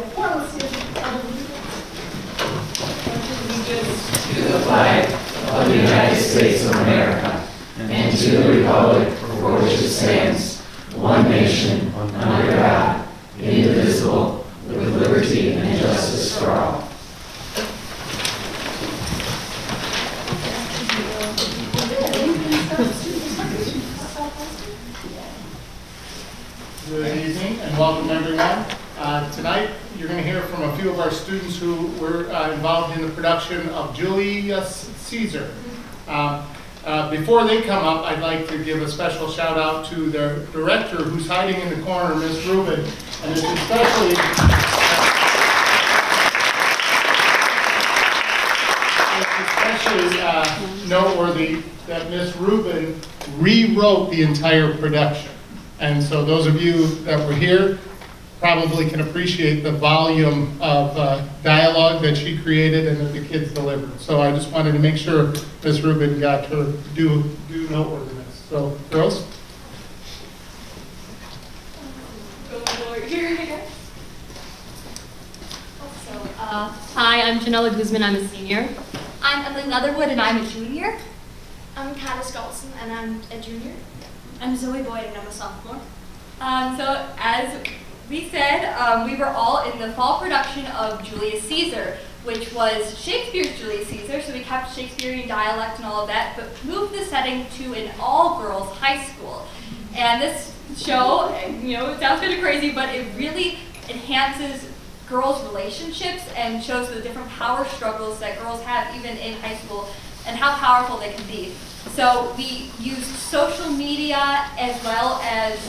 To the flag of the United States of America and to the republic for which it stands, one nation, under God, indivisible, with liberty and justice for all. Good evening and welcome everyone. Tonight you're going to hear from a few of our students who were involved in the production of Julius Caesar. Before they come up, I'd like to give a special shout out to their director who's hiding in the corner, Miss Rubin, and it's especially noteworthy that Miss Rubin rewrote the entire production. And so those of you that were here probably can appreciate the volume of dialogue that she created and that the kids delivered. So I just wanted to make sure Ms. Rubin got her due noteworthiness. So, girls? Hi, I'm Janella Guzman, I'm a senior. I'm Emily Leatherwood and I'm a junior. I'm Candace Golson and I'm a junior. I'm Zoe Boyd and I'm a sophomore. So as we said, we were all in the fall production of Julius Caesar, which was Shakespeare's Julius Caesar, so we kept Shakespearean dialect and all of that, but moved the setting to an all-girls high school. And this show, you know, it sounds kind of crazy, but it really enhances girls' relationships and shows the different power struggles that girls have even in high school and how powerful they can be. So we used social media as well as,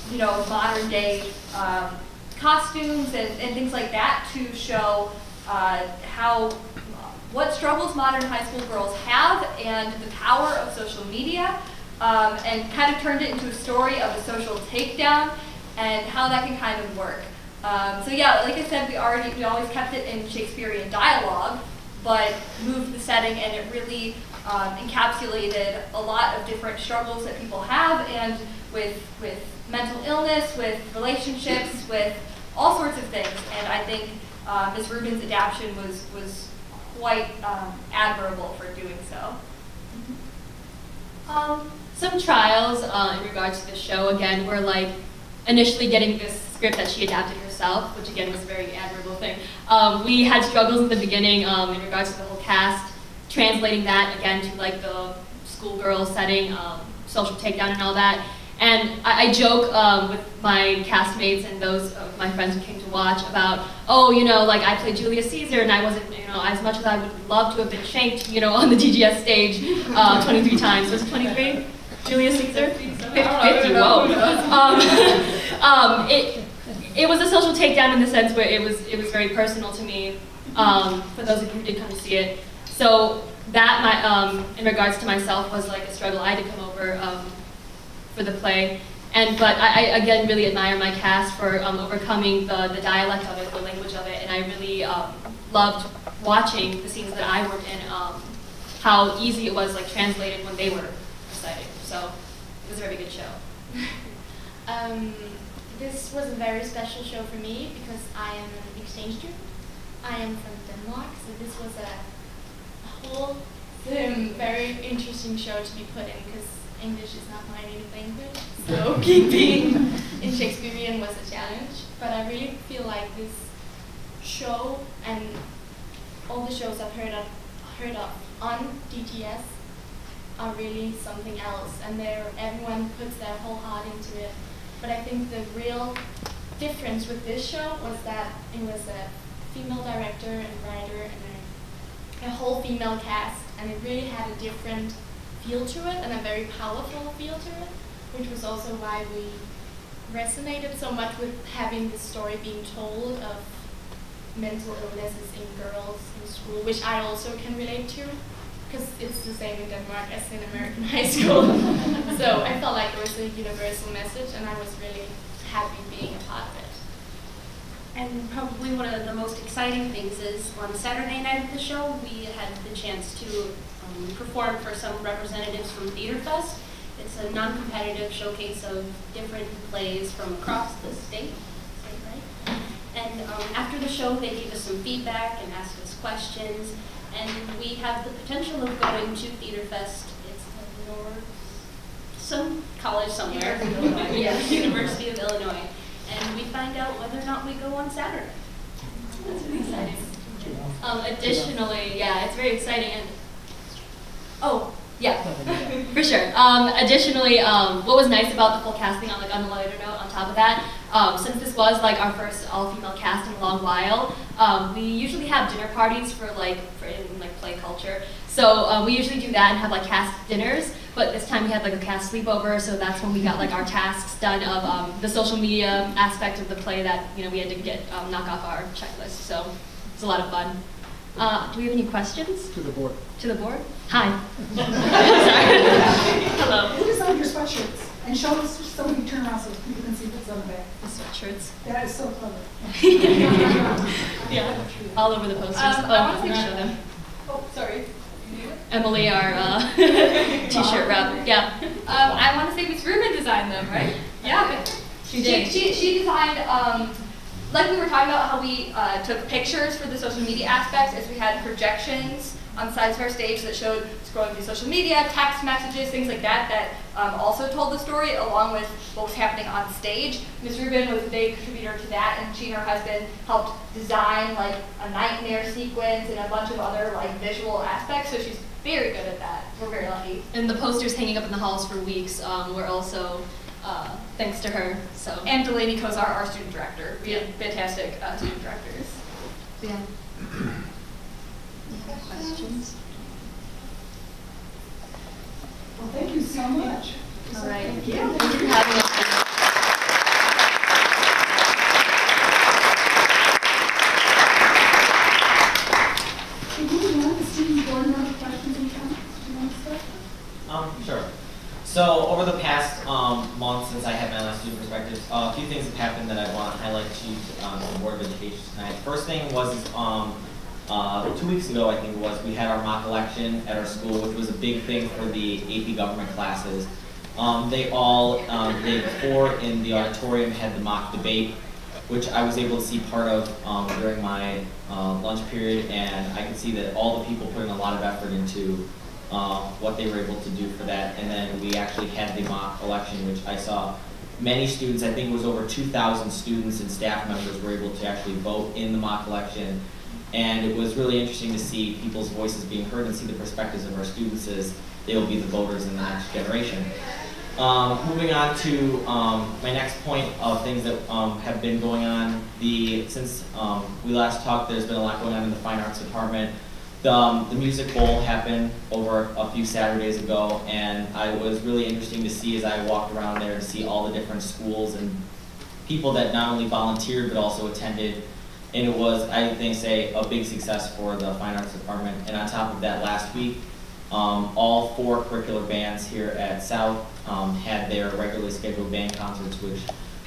you know, modern day costumes and things like that to show what struggles modern high school girls have and the power of social media, and kind of turned it into a story of a social takedown and how that can kind of work. So yeah, like I said, we always kept it in Shakespearean dialogue, but moved the setting, and it really encapsulated a lot of different struggles that people have, and with mental illness, with relationships, with all sorts of things. And I think Ms. Rubin's adaptation was quite admirable for doing so. Some trials in regards to the show, again, were like initially getting this script that she adapted herself, which again was a very admirable thing. We had struggles in the beginning in regards to the whole cast, translating that again to like the schoolgirl setting, social takedown and all that. And I joke with my castmates and those of my friends who came to watch about, oh, you know, like I played Julius Caesar and I wasn't, you know, as much as I would love to have been shanked, you know, on the DGS stage 23 times. Was it 23? Julius Caesar? 50, whoa. It was a social takedown in the sense where it was very personal to me, for those of you who did come to see it. So that, in regards to myself, was like a struggle I had to come over for the play. But I again really admire my cast for overcoming the dialect of it, the language of it, and I really loved watching the scenes that I worked in, how easy it was like translated when they were reciting. So it was a very good show. This was a very special show for me because I am an exchange student. I am from Denmark, so this was a whole very interesting show to be put in because English is not my native language, so keeping in Shakespearean was a challenge. But I really feel like this show and all the shows I've heard of on DTS are really something else, and everyone puts their whole heart into it. But I think the real difference with this show was that it was a female director and writer and a whole female cast, and it really had a different feel to it and a very powerful feel to it, which was also why we resonated so much with having this story being told of mental illnesses in girls in school, which I also can relate to, because it's the same in Denmark as in American high school. So I felt like it was a universal message, and I was really happy being a part of it. And probably one of the most exciting things is on Saturday night of the show, we had the chance to perform for some representatives from Theater Fest. It's a non-competitive showcase of different plays from across the state, right? And And after the show, they gave us some feedback and asked us questions. And we have the potential of going to Theater Fest. It's some college somewhere. Yes, University of Illinois. And we find out whether or not we go on Saturday. That's really exciting. Additionally, yeah, it's very exciting. And oh, yeah, for sure. Additionally, what was nice about the full casting on the lighter note, on top of that, since this was like our first all-female cast in a long while, we usually have dinner parties for in play culture. So we usually do that and have like cast dinners. But this time we had like a cast sleepover, so that's when we got like our tasks done of the social media aspect of the play that we had to get knock off our checklist. So it's a lot of fun. Do we have any questions? To the board. To the board? Hi. Sorry. Hello. Who designed your sweatshirts? And show us so we can turn around so people can see what's on the back. The sweatshirts. That is so clever. Yeah. All over the posters. I want to show them. Oh, sorry. Emily, our t-shirt rep. Yeah. I want to say Miss Rubin designed them, right? Yeah. She did. She designed, like we were talking about how we took pictures for the social media aspects as we had projections on sides of our stage that showed scrolling through social media, text messages, things like that, that also told the story along with what was happening on stage. Ms. Rubin was a big contributor to that, and she and her husband helped design like a nightmare sequence and a bunch of other like visual aspects, so she's very good at that. We're very lucky. And the posters hanging up in the halls for weeks were also thanks to her. So. And Delaney Kozar, our student director. We have fantastic student directors. So, yeah. Questions? Well, thank you so much. All right. Thank you. Thank you for having us. Sure. So over the past month since I had my last student perspective, a few things have happened that I want to highlight to the Board of Education tonight. First thing was 2 weeks ago, I think it was, we had our mock election at our school, which was a big thing for the AP government classes. They all, the day before in the auditorium had the mock debate, which I was able to see part of during my lunch period, and I could see that all the people put in a lot of effort into what they were able to do for that. And then we actually had the mock election, which I saw many students, I think it was over 2,000 students and staff members were able to actually vote in the mock election. And it was really interesting to see people's voices being heard and see the perspectives of our students as they will be the voters in the next generation. Moving on to my next point of things that have been going on. Since we last talked, there's been a lot going on in the Fine Arts Department. The Music Bowl happened over a few Saturdays ago, and it was really interesting to see as I walked around there to see all the different schools and people that not only volunteered but also attended. And it was, I think, a big success for the Fine Arts Department. And on top of that, last week, all 4 curricular bands here at South had their regularly scheduled band concerts, which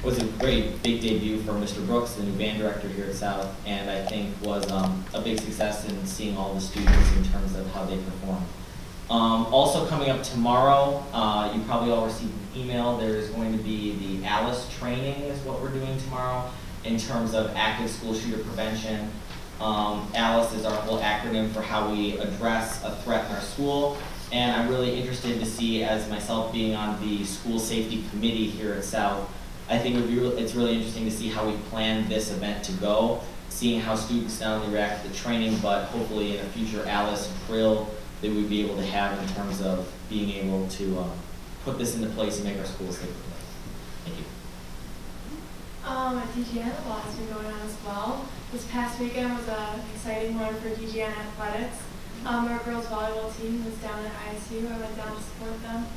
was a great big debut for Mr. Brooks, the new band director here at South, and I think was a big success in seeing all the students in terms of how they perform. Also coming up tomorrow, you probably all received an email, there's going to be the ALICE training is what we're doing tomorrow in terms of active school shooter prevention. ALICE is our whole acronym for how we address a threat in our school, and I'm really interested to see, as myself being on the school safety committee here at South, I think it's really interesting to see how we plan this event to go, seeing how students not only react to the training, but hopefully in a future ALICE drill that we'd be able to have in terms of being able to put this into place and make our schools safer. Thank you. At DGN, a lot has been going on as well. This past weekend was an exciting one for DGN athletics. Our girls volleyball team was down at ISU. I went down to support them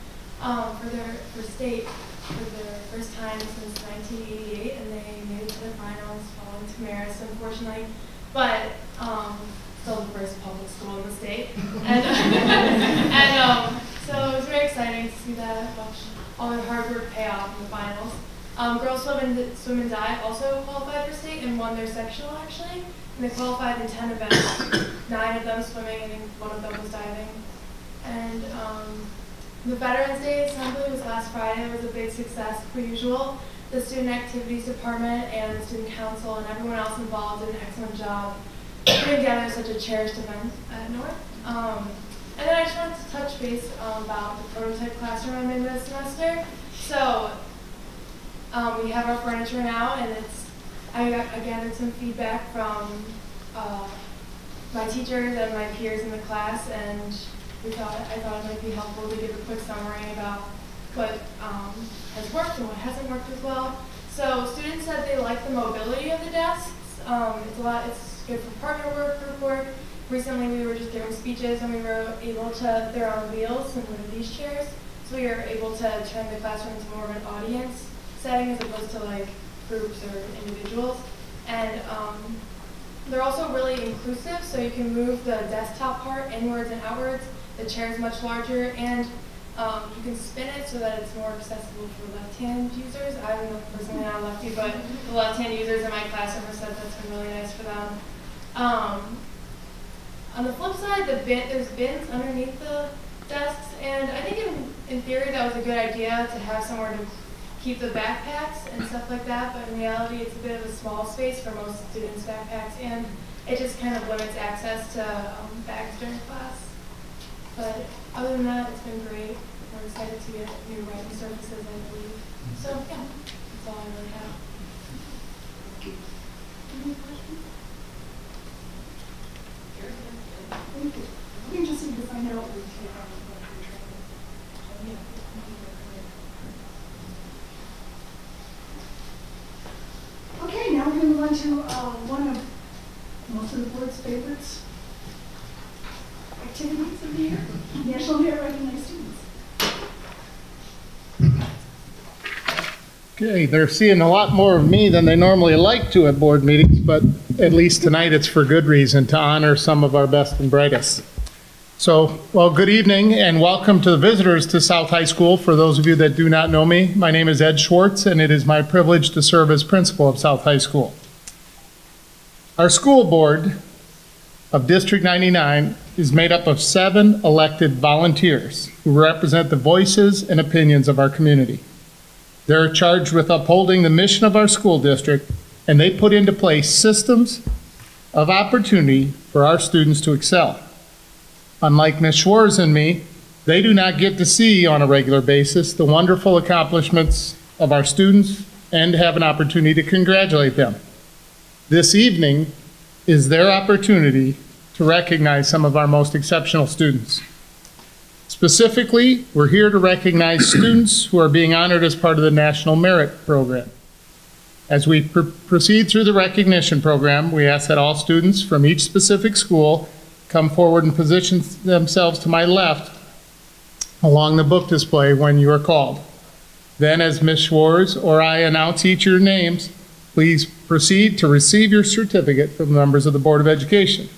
for state for their first time since 1988, and they made it to the finals, falling to Marist, unfortunately. But still the first public school in the state, and so it was very exciting to see that, watch all their hard work pay off in the finals. Girls swim and dive also qualified for state and won their sectional actually, and they qualified in 10 events, 9 of them swimming, I think 1 of them was diving. And the Veterans Day Assembly was last Friday. It was a big success per usual. the student activities department and the student council and everyone else involved did an excellent job putting together such a cherished event at North. And then I just wanted to touch base about the prototype classroom I'm in this semester. So we have our furniture now, and I gathered some feedback from my teachers and my peers in the class, and I thought it might be helpful to give a quick summary about what has worked and what hasn't worked as well. So students said they like the mobility of the desks. It's good for partner work, group work. Recently we were just giving speeches and we were able to, they're on wheels similar to these chairs, so we were able to turn the classroom into more of an audience setting as opposed to like groups or individuals. And they're also really inclusive, so you can move the desktop part inwards and outwards. The chair is much larger, and you can spin it so that it's more accessible for left-hand users. I'm personally not lefty, but the left-hand users in my classroom have said that's been really nice for them. On the flip side, there's bins underneath the desks, and I think in theory that was a good idea to have somewhere to keep the backpacks and stuff like that, but in reality it's a bit of a small space for most students' backpacks, and it just kind of limits access to bags during class. But other than that, it's been great. We're excited to get new writing surfaces, I believe. So yeah, that's all I really have. Any questions? Thank you. We just need to find out what we take out of the training. Okay, now we're going to move on to one of most of the board's favorites activities of the year, National Merit Recognized Students. Okay, they're seeing a lot more of me than they normally like to at board meetings, but at least tonight it's for good reason, to honor some of our best and brightest. So, well, good evening and welcome to the visitors to South High School. For those of you that do not know me, my name is Ed Schwartz, and it is my privilege to serve as principal of South High School. Our school board of District 99 is made up of 7 elected volunteers who represent the voices and opinions of our community. They're charged with upholding the mission of our school district, and they put into place systems of opportunity for our students to excel. Unlike Ms. Schwartz and me, they do not get to see on a regular basis the wonderful accomplishments of our students and have an opportunity to congratulate them. This evening is their opportunity to recognize some of our most exceptional students. Specifically, we're here to recognize students who are being honored as part of the National Merit Program. As we proceed through the recognition program, we ask that all students from each specific school come forward and position themselves to my left along the book display when you are called. Then, as Ms. Schwartz or I announce each of your names, please proceed to receive your certificate from members of the Board of Education.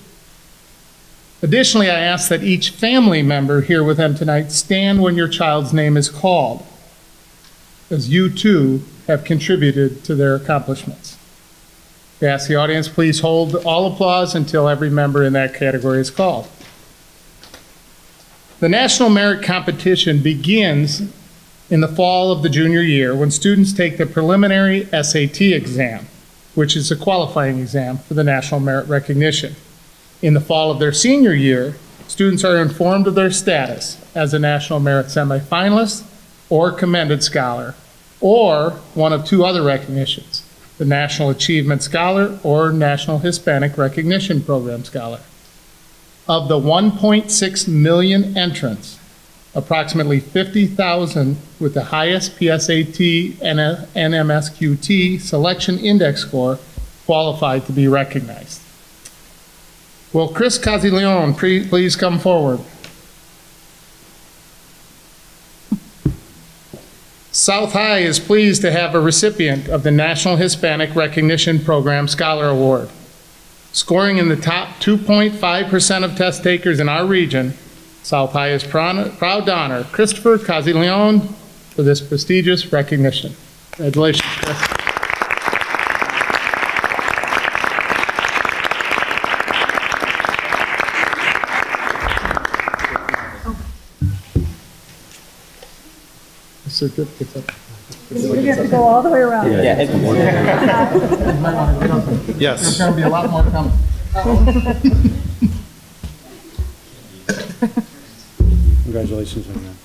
Additionally, I ask that each family member here with them tonight stand when your child's name is called, as you too have contributed to their accomplishments. We ask the audience please hold all applause until every member in that category is called. The National Merit Competition begins in the fall of the junior year when students take the preliminary SAT exam, which is a qualifying exam for the National Merit Recognition. In the fall of their senior year, students are informed of their status as a National Merit semifinalist or commended scholar, or one of 2 other recognitions, the National Achievement Scholar or National Hispanic Recognition Program Scholar. Of the 1.6 million entrants, approximately 50,000 with the highest PSAT and NMSQT selection index score qualified to be recognized. Will Chris Cazileon please come forward? South High is pleased to have a recipient of the National Hispanic Recognition Program Scholar Award. Scoring in the top 2.5% of test takers in our region, South High is proud to honor Christopher Cazileon for this prestigious recognition. Congratulations, Chris. Certificates up. We have to go all the way around. Yes. There's going to be a lot more coming. Congratulations on that.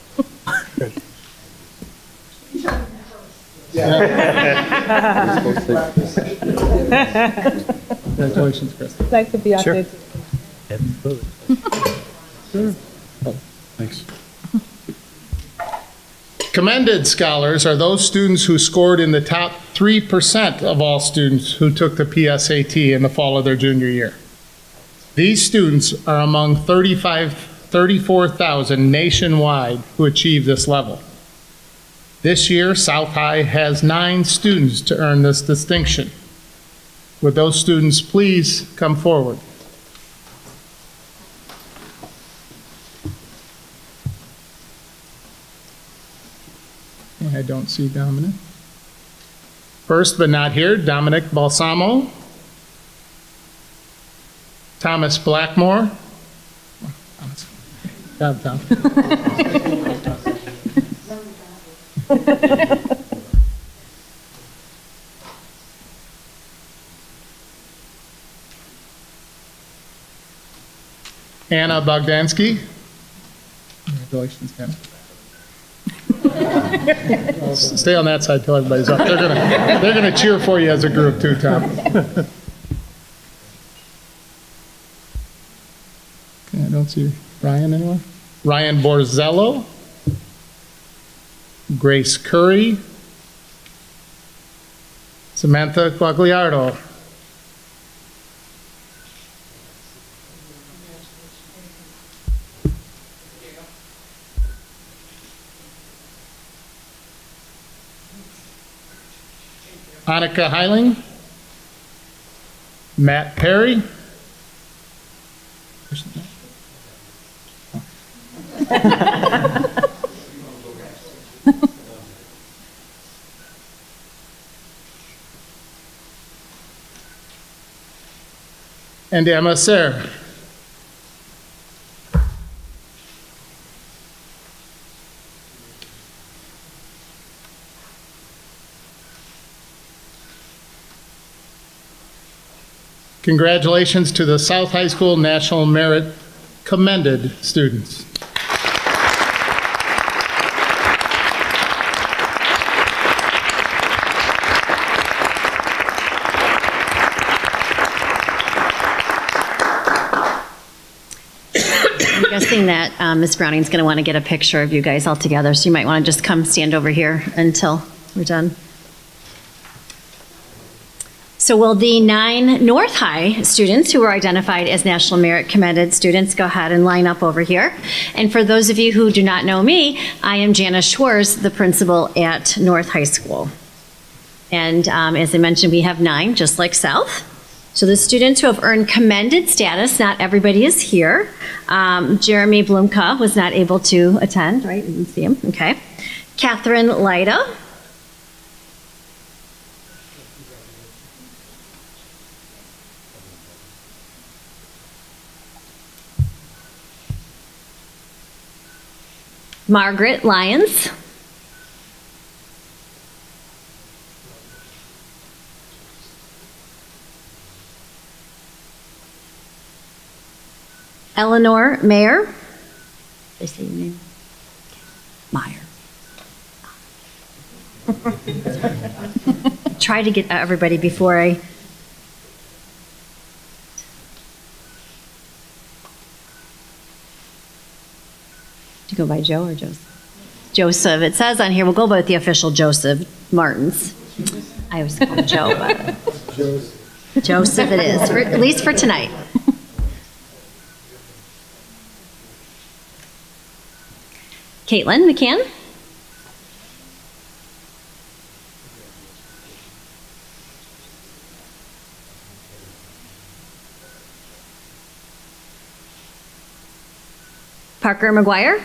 Congratulations, Chris. Nice to be out there. Absolutely. Sure. Oh, thanks. Commended scholars are those students who scored in the top 3% of all students who took the PSAT in the fall of their junior year. These students are among 34,000 nationwide who achieve this level. This year, South High has 9 students to earn this distinction. Would those students please come forward? I don't see Dominic. First but not here, Dominic Balsamo, Thomas Blackmore. Good job, Tom. Anna Bogdansky. Congratulations, Anna. Stay on that side till everybody's up. They're gonna cheer for you as a group too, Tom. Okay, I don't see Ryan anywhere. Ryan Borzello, Grace Curry, Samantha Quagliardo. Annika Heiling, Matt Perry, and Emma Serre. Congratulations to the South High School National Merit Commended students. I'm guessing that Ms. Browning's going to want to get a picture of you guys all together, so you might want to just come stand over here until we're done. So will the 9 North High students who were identified as National Merit Commended students go ahead and line up over here. And for those of you who do not know me, I am Janice Schwartz, the principal at North High School. And as I mentioned, we have 9, just like South. So the students who have earned commended status, not everybody is here. Jeremy Blumka was not able to attend, right? You didn't see him, okay. Catherine Lyda. Margaret Lyons. Eleanor Mayer. Did I say your name? Meyer. Try to get everybody before I. To go by Joe or Joseph? Joseph. It says on here, we'll go by the official Joseph Martins. I always call him Joe, but Joseph it is, at least for tonight. Caitlin McCann. Parker McGuire.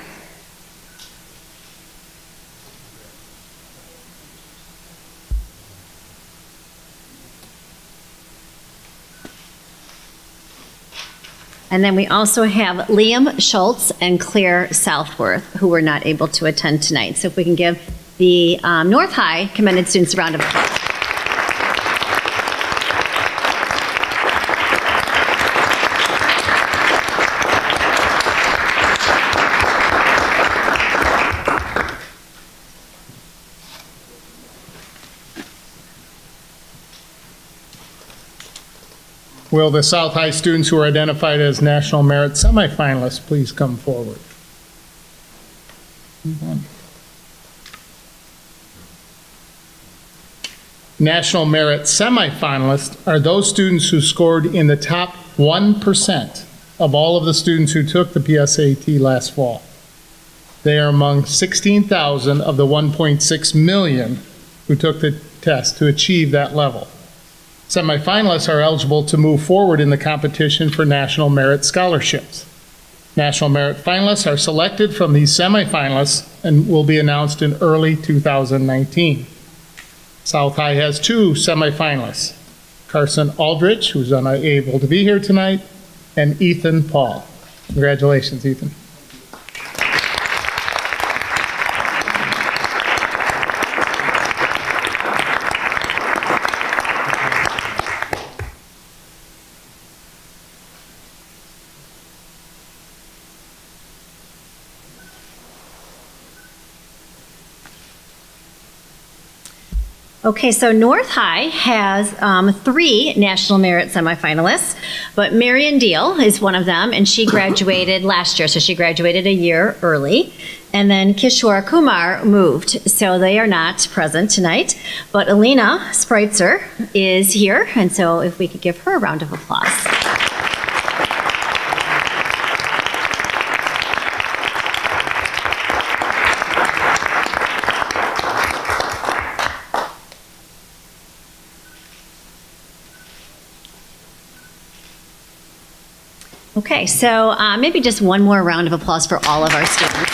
And then we also have Liam Schultz and Claire Southworth, who were not able to attend tonight. So if we can give the North High commended students a round of applause. Will the South High students who are identified as National Merit semifinalists please come forward? National Merit semifinalists are those students who scored in the top 1% of all of the students who took the PSAT last fall. They are among 16,000 of the 1.6 million who took the test to achieve that level. Semifinalists are eligible to move forward in the competition for National Merit scholarships. National Merit finalists are selected from these semifinalists and will be announced in early 2019. South High has 2 semifinalists, Carson Aldrich, who's unable to be here tonight, and Ethan Paul. Congratulations, Ethan. Okay, so North High has 3 National Merit semifinalists, but Marion Deal is one of them, and she graduated last year, so she graduated a year early. And then Kishore Kumar moved, so they are not present tonight. But Alina Spreitzer is here, and so if we could give her a round of applause. Okay, so maybe just one more round of applause for all of our students.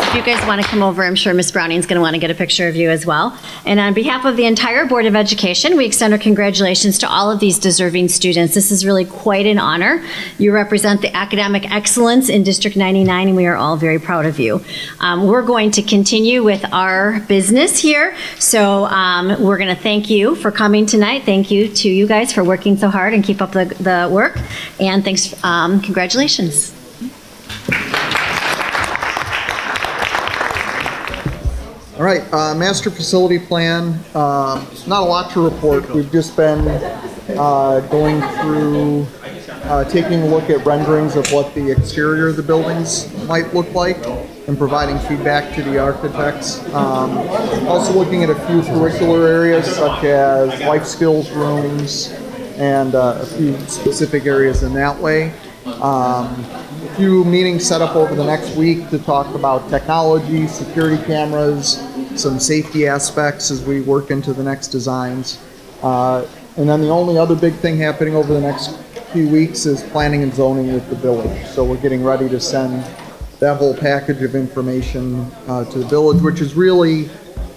If you guys want to come over, I'm sure Ms. Browning's going to want to get a picture of you as well. And on behalf of the entire Board of Education, we extend our congratulations to all of these deserving students. This is really quite an honor. You represent the academic excellence in District 99, and we are all very proud of you. We're going to continue with our business here. So we're going to thank you for coming tonight. Thank you to you guys for working so hard and keep up the work. And thanks, congratulations. All right, master facility plan, not a lot to report. We've just been going through, taking a look at renderings of what the exterior of the buildings might look like and providing feedback to the architects. Also looking at a few curricular areas such as life skills rooms and a few specific areas in that way. A few meetings set up over the next week to talk about technology, security cameras, some safety aspects as we work into the next designs. And then the only other big thing happening over the next few weeks is planning and zoning with the village. So we're getting ready to send that whole package of information to the village, which is really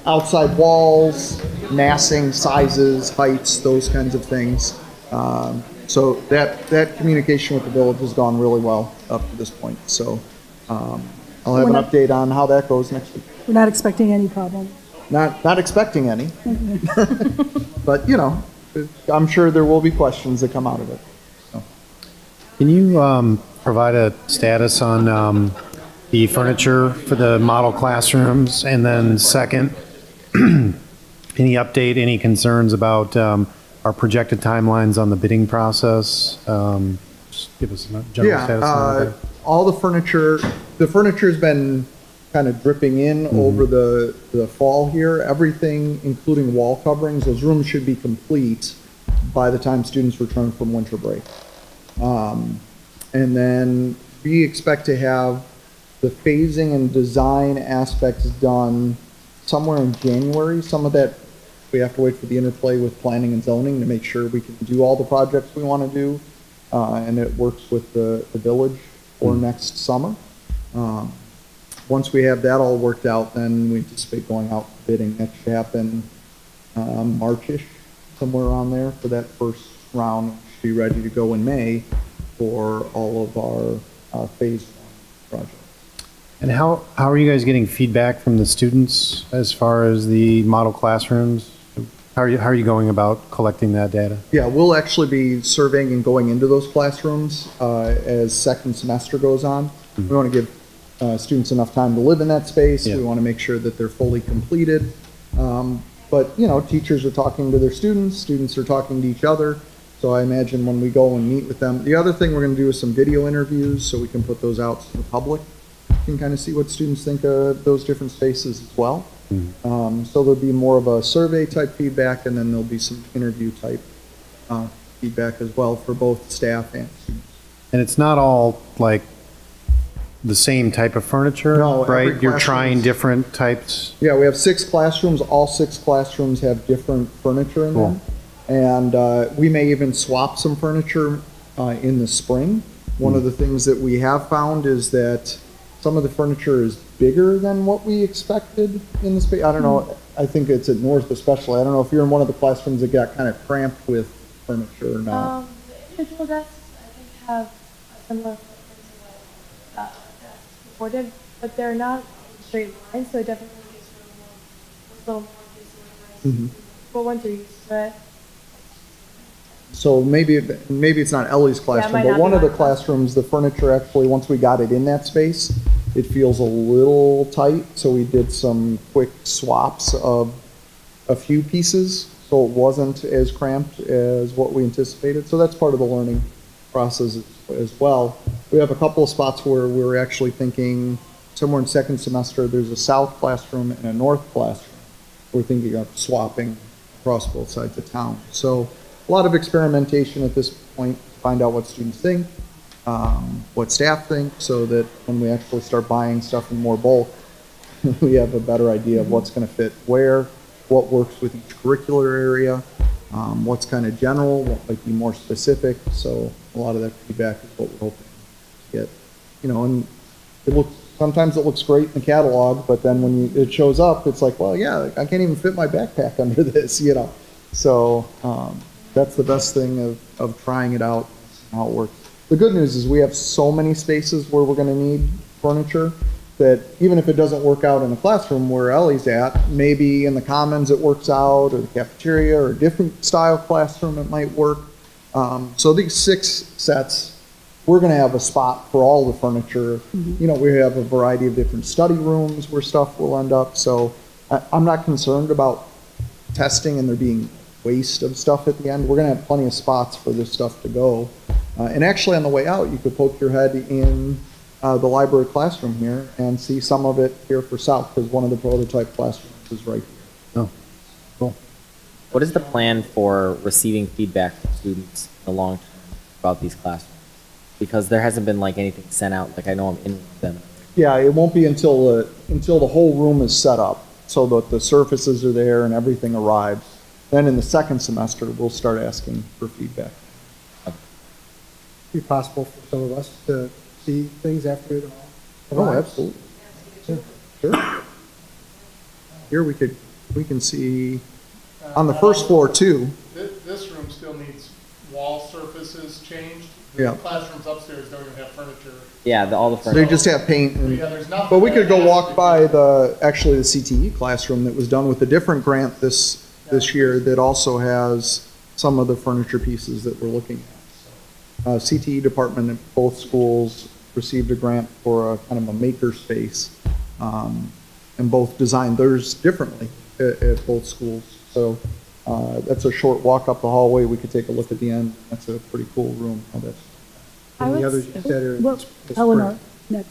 outside walls, massing, sizes, heights, those kinds of things. So that communication with the village has gone really well up to this point. So I'll have an update on how that goes next week. We're not expecting any problem. Not expecting any, but you know, I'm sure there will be questions that come out of it. So. Can you provide a status on the furniture for the model classrooms? And then second, any update, any concerns about our projected timelines on the bidding process? Just give us a general status on that. All the furniture's been kind of dripping in over the fall here. Everything, including wall coverings, those rooms should be complete by the time students return from winter break. And then we expect to have the phasing and design aspects done somewhere in January. Some of that we have to wait for the interplay with planning and zoning to make sure we can do all the projects we want to do, and it works with the village for next summer. Once we have that all worked out, then we anticipate going out for bidding. That should happen March-ish, somewhere around there for that first round, be ready to go in May for all of our phase 1 projects. And how are you guys getting feedback from the students as far as the model classrooms? How are you going about collecting that data? Yeah, we'll actually be surveying and going into those classrooms as second semester goes on. We want to give students enough time to live in that space. Yeah. We want to make sure that they're fully completed. But, you know, teachers are talking to their students, students are talking to each other. So I imagine when we go and meet with them, the other thing we're going to do is some video interviews so we can put those out to the public. You can kind of see what students think of those different spaces as well. So there'll be more of a survey type feedback, and then there'll be some interview type feedback as well for both staff and students. And it's not all like the same type of furniture, No, every right? You're classroom trying is- different types. Yeah, we have 6 classrooms. All 6 classrooms have different furniture in them. And we may even swap some furniture in the spring. One of the things that we have found is that some of the furniture is bigger than what we expected in the space. I don't know, I think it's at North especially. I don't know if you're in one of the classrooms that got kind of cramped with furniture or not. The individual desks, I think, have a similar footprint to what desks reported, but they're not in straight lines, so it definitely gives room a little more disorganized. But once you're used to it, So maybe it's not Ellie's classroom, might but not one be of the mine. classrooms, the furniture actually, once we got it in that space, it feels a little tight, so we did some quick swaps of a few pieces, so it wasn't as cramped as what we anticipated. So that's part of the learning process as well. We have a couple of spots where we're actually thinking somewhere in second semester, there's a south classroom and a north classroom. We're thinking of swapping across both sides of town. So a lot of experimentation at this point to find out what students think, what staff think, so that when we actually start buying stuff in more bulk, we have a better idea of what's going to fit where, what works with each curricular area, what's kind of general, what might be more specific. So a lot of that feedback is what we're hoping to get. You know, and sometimes it looks great in the catalog, but then when it shows up, it's like, well, yeah, I can't even fit my backpack under this, you know. So that's the best thing of trying it out, how it works. The good news is we have so many spaces where we're going to need furniture that even if it doesn't work out in the classroom where Ellie's at, maybe in the commons it works out, or the cafeteria, or a different style classroom it might work. So these 6 sets, we're going to have a spot for all the furniture. You know, we have a variety of different study rooms where stuff will end up. So I'm not concerned about testing and there being waste of stuff at the end. We're going to have plenty of spots for this stuff to go. And actually on the way out, you could poke your head in the library classroom here and see some of it here for South, because one of the prototype classrooms is right here. Oh, cool. What is the plan for receiving feedback from students in the long term about these classrooms? Because there hasn't been like anything sent out, like I know I'm in with them. Yeah, it won't be until the whole room is set up, so that the surfaces are there and everything arrives. Then in the second semester, we'll start asking for feedback. Be possible for some of us to see things after it all Oh, arrives? absolutely. Yeah, sure. Here we can see on the first floor too. This room still needs wall surfaces changed. Yeah. The classrooms upstairs don't even have furniture. Yeah, all the furniture. They just have paint. And, Yeah, there's nothing but we could go that walk has by the CTE classroom that was done with a different grant this year that also has some of the furniture pieces that we're looking at. CTE department at both schools received a grant for a kind of a maker space, and both designed theirs differently at both schools. So that's a short walk up the hallway. We could take a look at the end. That's a pretty cool room. How that's And the others you said are. Well, this Eleanor, spring. next.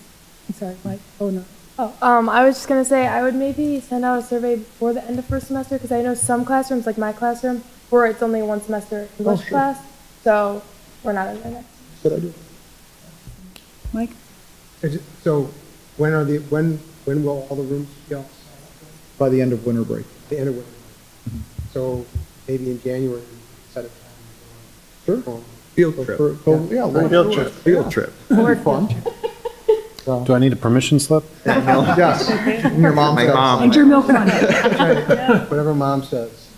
I'm sorry, Mike. Eleanor. I was just gonna say I would maybe send out a survey before the end of first semester, because I know some classrooms, like my classroom, where it's only one semester English sure. class, so we're not in there next. good idea. Mike? So when will all the rooms be all By the end of winter break. the end of winter? So maybe in January, set a time. Sure. Field Go trip. yeah, Field trip. Field trip. That'd be fun. Do I need a permission slip? Yes. Your mom. And your milk on it. Whatever mom says.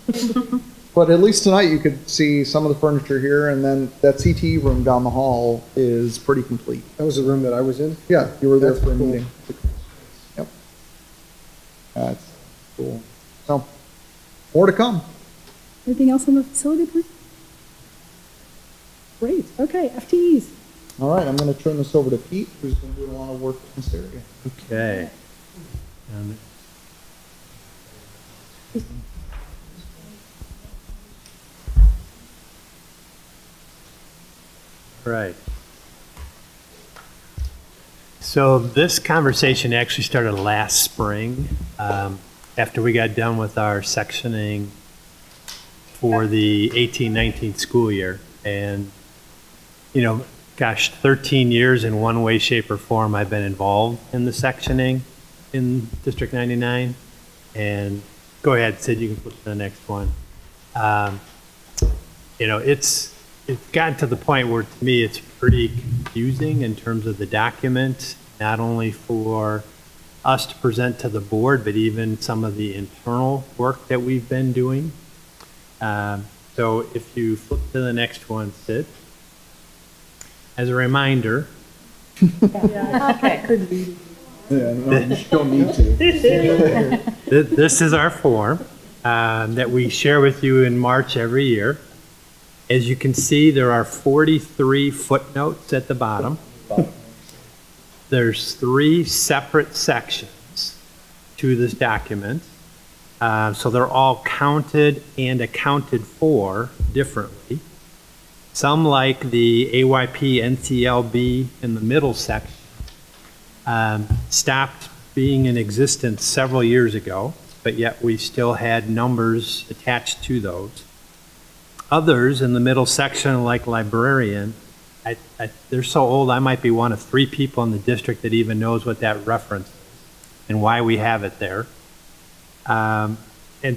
But at least tonight you could see some of the furniture here, and then that CTE room down the hall is pretty complete. That was the room that I was in? Yeah, you were there That's for a cool. meeting. Yep. That's cool. So, more to come. Anything else on the facility, please? Great. Okay, FTEs. All right, I'm going to turn this over to Pete, who's been doing a lot of work in this area. Okay. Right. So this conversation actually started last spring after we got done with our sectioning for the 18-19 school year. And, you know, gosh, 13 years in one way, shape, or form I've been involved in the sectioning in District 99. And go ahead, Sid, you can flip to the next one. You know, it's gotten to the point where, to me, it's pretty confusing in terms of the document, not only for us to present to the board, but even some of the internal work that we've been doing. So if you flip to the next one, Sid. As a reminder. Okay. Yeah, no, you don't need to. This is our form that we share with you in March every year. As you can see, there are 43 footnotes at the bottom. There's 3 separate sections to this document. So they're all counted and accounted for differently. Some, like the AYP NCLB in the middle section, stopped being in existence several years ago, but yet we still had numbers attached to those. Others in the middle section, like librarian, they're so old I might be one of 3 people in the district that even knows what that reference is and why we have it there. And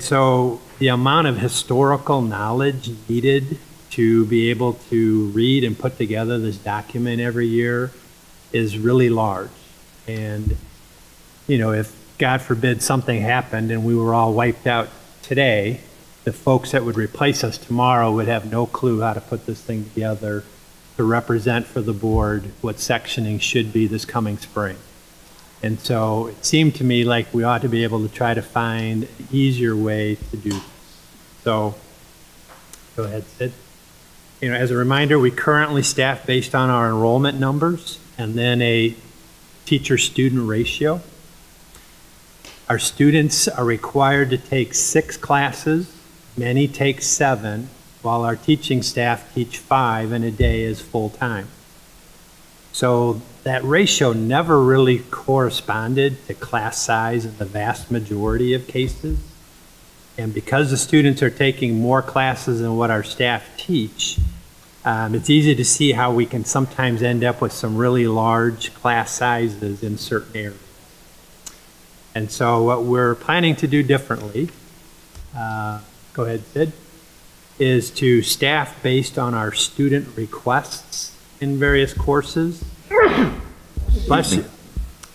so the amount of historical knowledge needed to be able to read and put together this document every year is really large. And, you know, if, God forbid, something happened and we were all wiped out today, the folks that would replace us tomorrow would have no clue how to put this thing together to represent for the board what sectioning should be this coming spring. And so it seemed to me like we ought to be able to try to find an easier way to do this. So, go ahead, Sid. You know, as a reminder, we currently staff based on our enrollment numbers and then a teacher-student ratio. Our students are required to take 6 classes. Many take 7, while our teaching staff teach 5 and a day is full-time. So that ratio never really corresponded to class size in the vast majority of cases. And because the students are taking more classes than what our staff teach, it's easy to see how we can sometimes end up with some really large class sizes in certain areas. And so what we're planning to do differently, go ahead, Sid, is to staff based on our student requests in various courses. Bless you.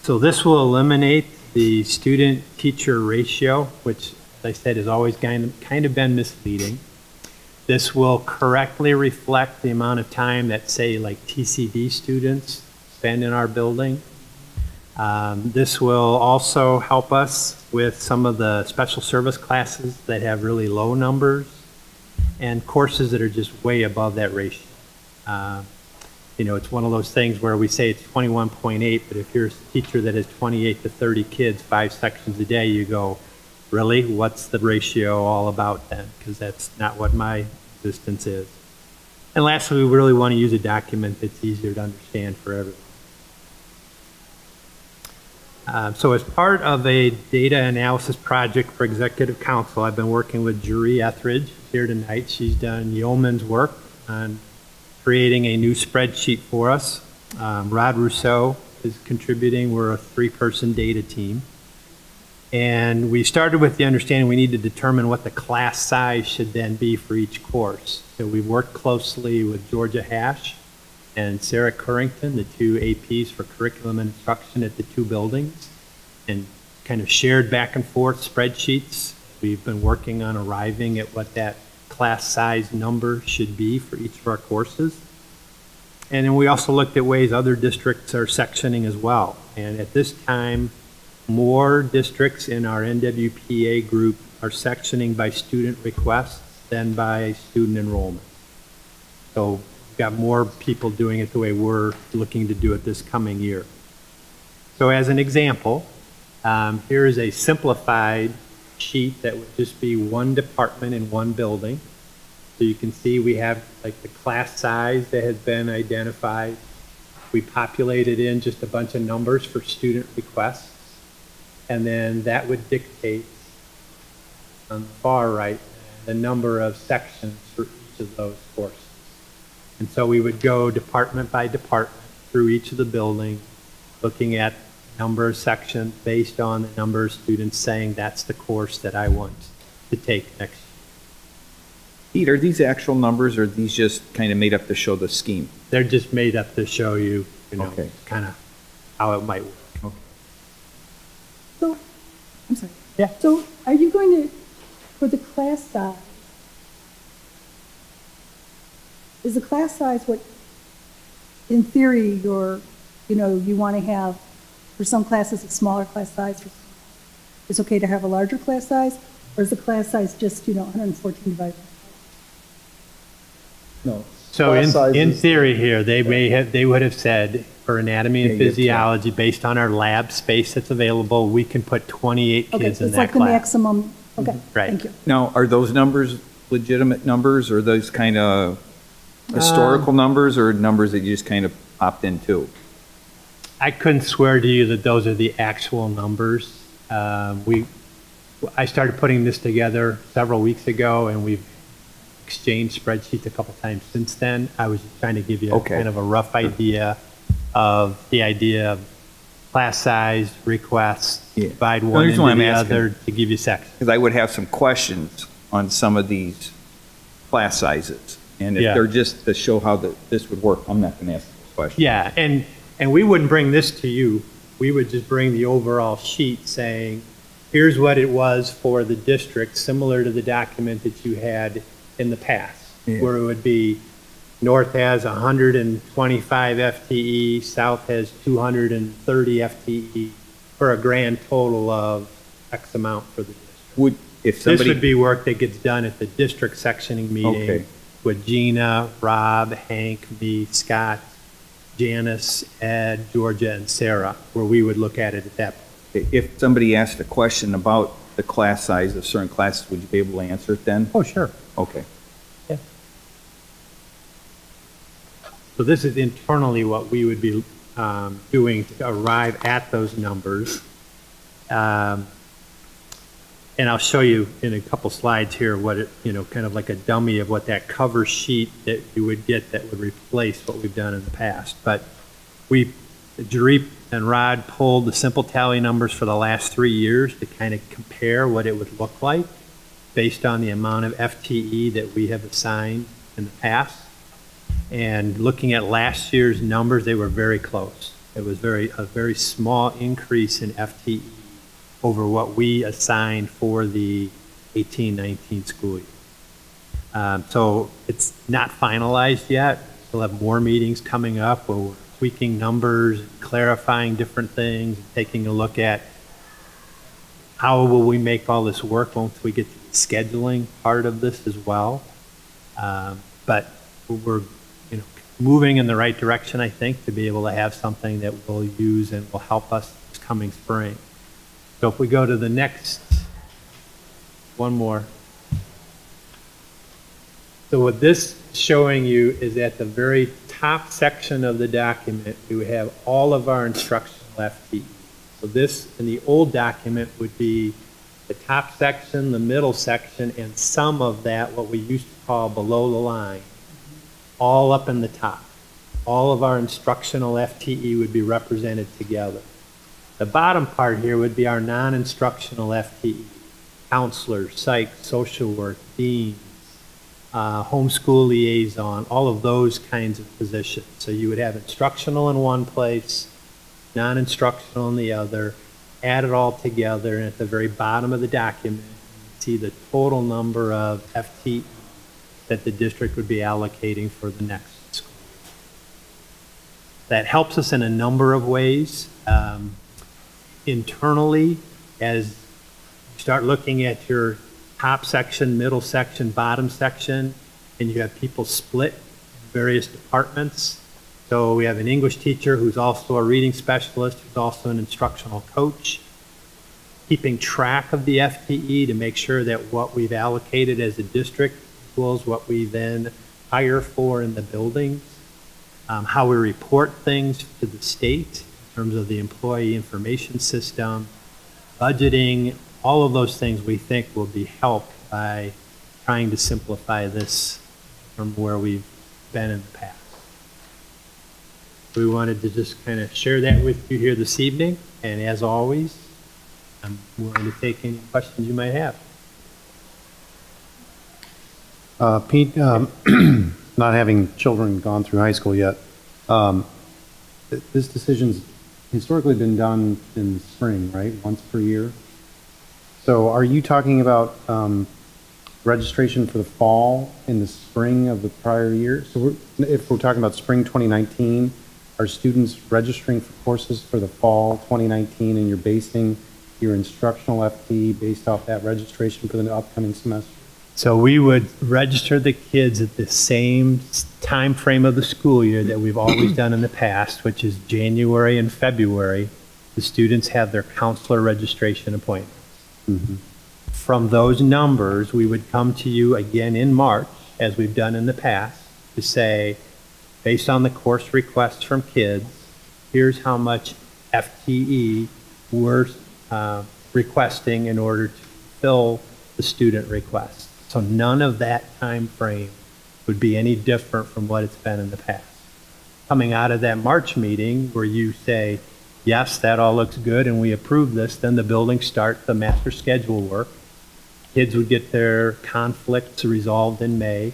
So this will eliminate the student-teacher ratio, which, as I said, has always kind of been misleading. This will correctly reflect the amount of time that, say, like TCD students spend in our building. This will also help us with some of the special service classes that have really low numbers and courses that are just way above that ratio. You know, it's one of those things where we say it's 21.8, but if you're a teacher that has 28 to 30 kids, 5 sections a day, you go, really? What's the ratio all about then? Because that's not what my existence is. And lastly, we really want to use a document that's easier to understand for everyone. So as part of a data analysis project for Executive Council, I've been working with Jeree Etheridge here tonight. She's done yeoman's work on creating a new spreadsheet for us. Rod Rousseau is contributing. We're a 3-person data team. And we started with the understanding we need to determine what the class size should then be for each course. So we've worked closely with Georgia Hash and Sarah Currington, the 2 APs for curriculum and instruction at the 2 buildings, and kind of shared back and forth spreadsheets. We've been working on arriving at what that class size number should be for each of our courses. And then we also looked at ways other districts are sectioning as well. And at this time, more districts in our NWPA group are sectioning by student requests than by student enrollment. So we've got more people doing it the way we're looking to do it this coming year. So as an example, here is a simplified sheet that would just be one department in one building. So you can see we have like the class size that has been identified. We populated in just a bunch of numbers for student requests. And then that would dictate on the far right the number of sections for each of those courses. And so we would go department by department through each of the buildings, looking at number of sections based on the number of students saying that's the course that I want to take next year. Pete, are these actual numbers or are these just kind of made up to show the scheme? They're just made up to show you, okay, kind of how it might work. Okay. So, I'm sorry. Yeah. So are you going to, for the class size, is the class size what, in theory, you want to have, for some classes, a smaller class size? It's okay to have a larger class size? Or is the class size just, 114 divided by 4? No. So in theory here, they would have said for anatomy and physiology, based on our lab space that's available, we can put 28 kids in that class. It's like the maximum. Okay, right. Thank you. Now, are those numbers legitimate numbers, or are those kind of historical numbers, or numbers that you just kind of opt into? I couldn't swear to you that those are the actual numbers. I started putting this together several weeks ago, and we've exchanged spreadsheets a couple times since then. I was just trying to give you kind of a rough idea of the idea of class size, requests, divide one into the other to give you sections. Because I would have some questions on some of these class sizes. And if they're just to show how this would work, I'm not going to ask those questions. Yeah, and we wouldn't bring this to you. We would just bring the overall sheet saying, here's what it was for the district, similar to the document that you had in the past, where it would be North has 125 FTE, South has 230 FTE, for a grand total of X amount for the district. This would be work that gets done at the district sectioning meeting with Gina, Rob, Hank, me, Scott, Janice, Ed, Georgia, and Sarah, where we would look at it at that point. If somebody asked a question about the class size of certain classes, would you be able to answer it then? Oh, sure. Okay. Yeah. So this is internally what we would be doing to arrive at those numbers. And I'll show you in a couple slides here what it, kind of like a dummy of what that cover sheet that you would get that would replace what we've done in the past. But Jareep and Rod pulled the simple tally numbers for the last 3 years to kind of compare what it would look like based on the amount of FTE that we have assigned in the past. And looking at last year's numbers, they were very close. It was a very small increase in FTE over what we assigned for the 18-19 school year. So it's not finalized yet. We'll have more meetings coming up where we're tweaking numbers, clarifying different things, taking a look at how will we make all this work once we get to the scheduling part of this as well. But we're moving in the right direction, I think, to be able to have something that we'll use and will help us this coming spring. So if we go to the next, one more. So what this is showing you is at the very top section of the document, we would have all of our instructional FTE. So this, in the old document, would be the top section, the middle section, and some of that, what we used to call below the line, all up in the top. All of our instructional FTE would be represented together. The bottom part here would be our non-instructional FTE, counselors, psych, social work, deans, homeschool liaison, all of those kinds of positions. So you would have instructional in one place, non-instructional in the other, add it all together, and at the very bottom of the document, you see the total number of FTE that the district would be allocating for the next school year. That helps us in a number of ways. Internally, as you start looking at your top section, middle section, bottom section, and you have people split in various departments. So we have an English teacher who's also a reading specialist, who's also an instructional coach, keeping track of the FTE to make sure that what we've allocated as a district equals what we then hire for in the buildings, how we report things to the state in terms of the employee information system, budgeting, all of those things we think will be helped by trying to simplify this from where we've been in the past. We wanted to just kind of share that with you here this evening, and as always, I'm willing to take any questions you might have. Pete, not having children gone through high school yet, this decision's historically been done in the spring, right? Once per year. So are you talking about registration for the fall in the spring of the prior year? So if we're talking about spring 2019, are students registering for courses for the fall 2019 and you're basing your instructional FTE based off that registration for the upcoming semester? So we would register the kids at the same time frame of the school year that we've always done in the past, which is January and February. The students have their counselor registration appointments. Mm-hmm. From those numbers, we would come to you again in March, as we've done in the past, to say, based on the course requests from kids, here's how much FTE we're requesting in order to fill the student request. So none of that time frame would be any different from what it's been in the past. Coming out of that March meeting where you say, yes, that all looks good and we approve this, then the buildings start the master schedule work. Kids would get their conflicts resolved in May.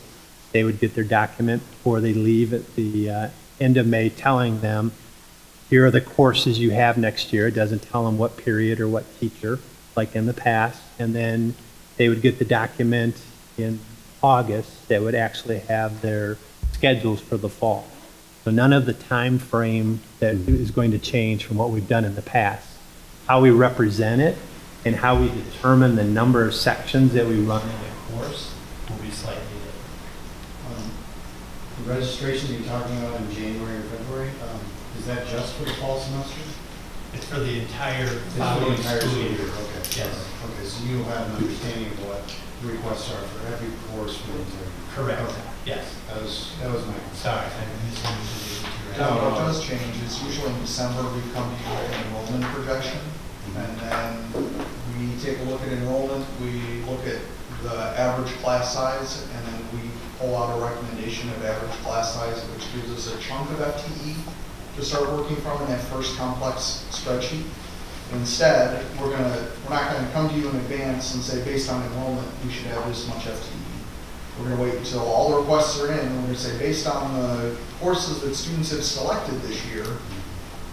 They would get their document before they leave at the end of May telling them, here are the courses you have next year. It doesn't tell them what period or what teacher, like in the past. And then they would get the document in August that would actually have their schedules for the fall. So none of the time frame that is going to change from what we've done in the past. How we represent it and how we determine the number of sections that we run in the course will be slightly different. The registration you're talking about in January or February, is that just for the fall semester? It's for the entire following school year. Okay. Yes. Okay, so you have an understanding of what the requests are for every course for the entire year. Correct. Okay. Yes. That was my concern. Sorry, I misunderstood you. What does change is usually in December we come to you with an enrollment projection, and then we take a look at enrollment, we look at the average class size, and then we pull out a recommendation of average class size, which gives us a chunk of FTE to start working from in that first complex spreadsheet. Instead, we're not going to come to you in advance and say, based on enrollment, we should have this much FTE. We're going to wait until all the requests are in, and we're going to say, based on the courses that students have selected this year,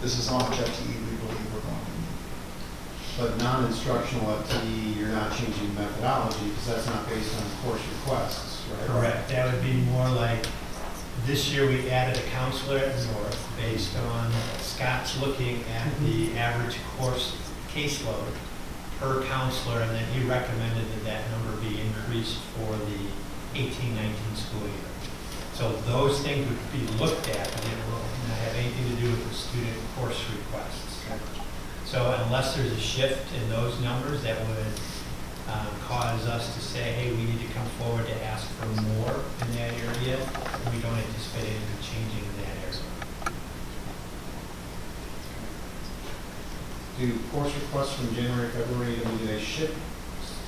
this is how much FTE we believe we're going to need. But non-instructional FTE, you're not changing methodology because that's not based on course requests, right? Correct. That would be more like, this year we added a counselor at North based on Scott's looking at the average course caseload per counselor, and then he recommended that that number be increased for the 18-19 school year. So those things would be looked at, and it will not have anything to do with the student course requests. So unless there's a shift in those numbers, that would cause us to say, hey, we need to come forward to ask for more in that area. We don't anticipate anything changing in that area. Do course requests from January, February, do they shift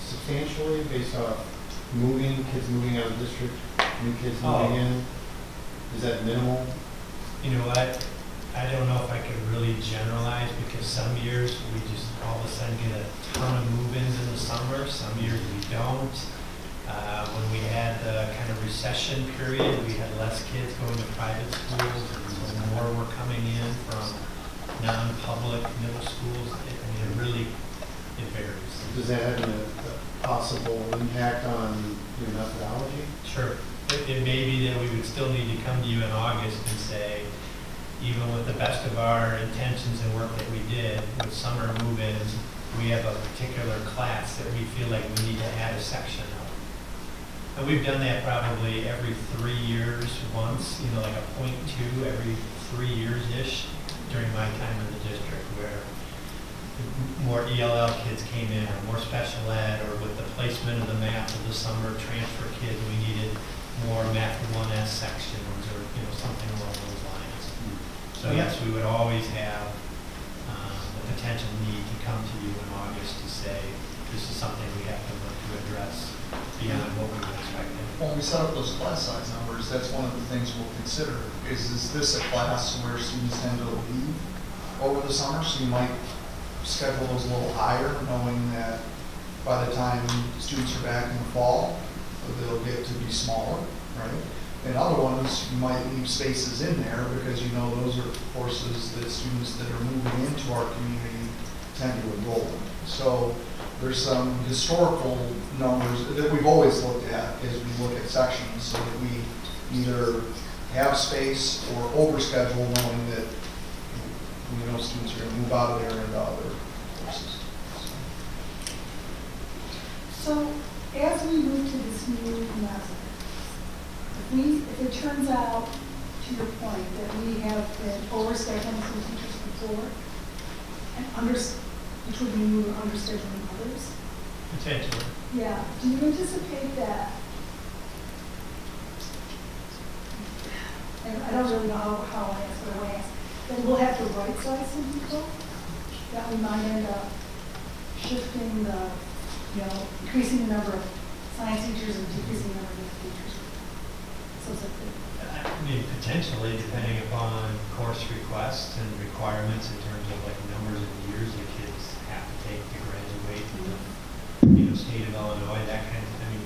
substantially based off kids moving out of the district, new kids moving in? Is that minimal? You know what? I don't know if I could really generalize, because some years we just all of a sudden get a ton of move-ins in the summer. Some years we don't. When we had the kind of recession period, we had less kids going to private schools, and so more were coming in from non-public middle schools. It really varies. Does that have a possible impact on your methodology? Sure. it may be that we would still need to come to you in August and say, even with the best of our intentions and work that we did with summer move-ins, we have a particular class that we feel like we need to add a section of. And we've done that probably every 3 years once, like a .2 every 3 years-ish during my time in the district, where more ELL kids came in, or more special ed, or with the placement of the math of the summer transfer kids, we needed more math 1S sections, or something along those lines. So yes, we would always have the potential need to come to you in August to say, this is something we have to look to address beyond what we were expecting. When we set up those class size numbers, that's one of the things we'll consider. Is this a class where students tend to leave over the summer? So you might schedule those a little higher, knowing that by the time students are back in the fall, they'll get to be smaller, right? And other ones, you might leave spaces in there because those are courses that students that are moving into our community tend to enroll in. So there's some historical numbers that we've always looked at as we look at sections, so that we either have space or overschedule, knowing that we know students are going to move out of there into other courses. So as we move to this new method, if it turns out, to your point, that we have been overscheduling some teachers before, and which would mean we were underscheduling others. Potentially. Yeah. Do you anticipate that? And I don't really know how I ask, but I want to ask. Then we'll have to right size some people. That we might end up shifting the, increasing the number of science teachers and decreasing the number of math teachers. I mean, potentially, depending upon course requests and requirements in terms of numbers of years the kids have to take to graduate in the state of Illinois, that kind of thing.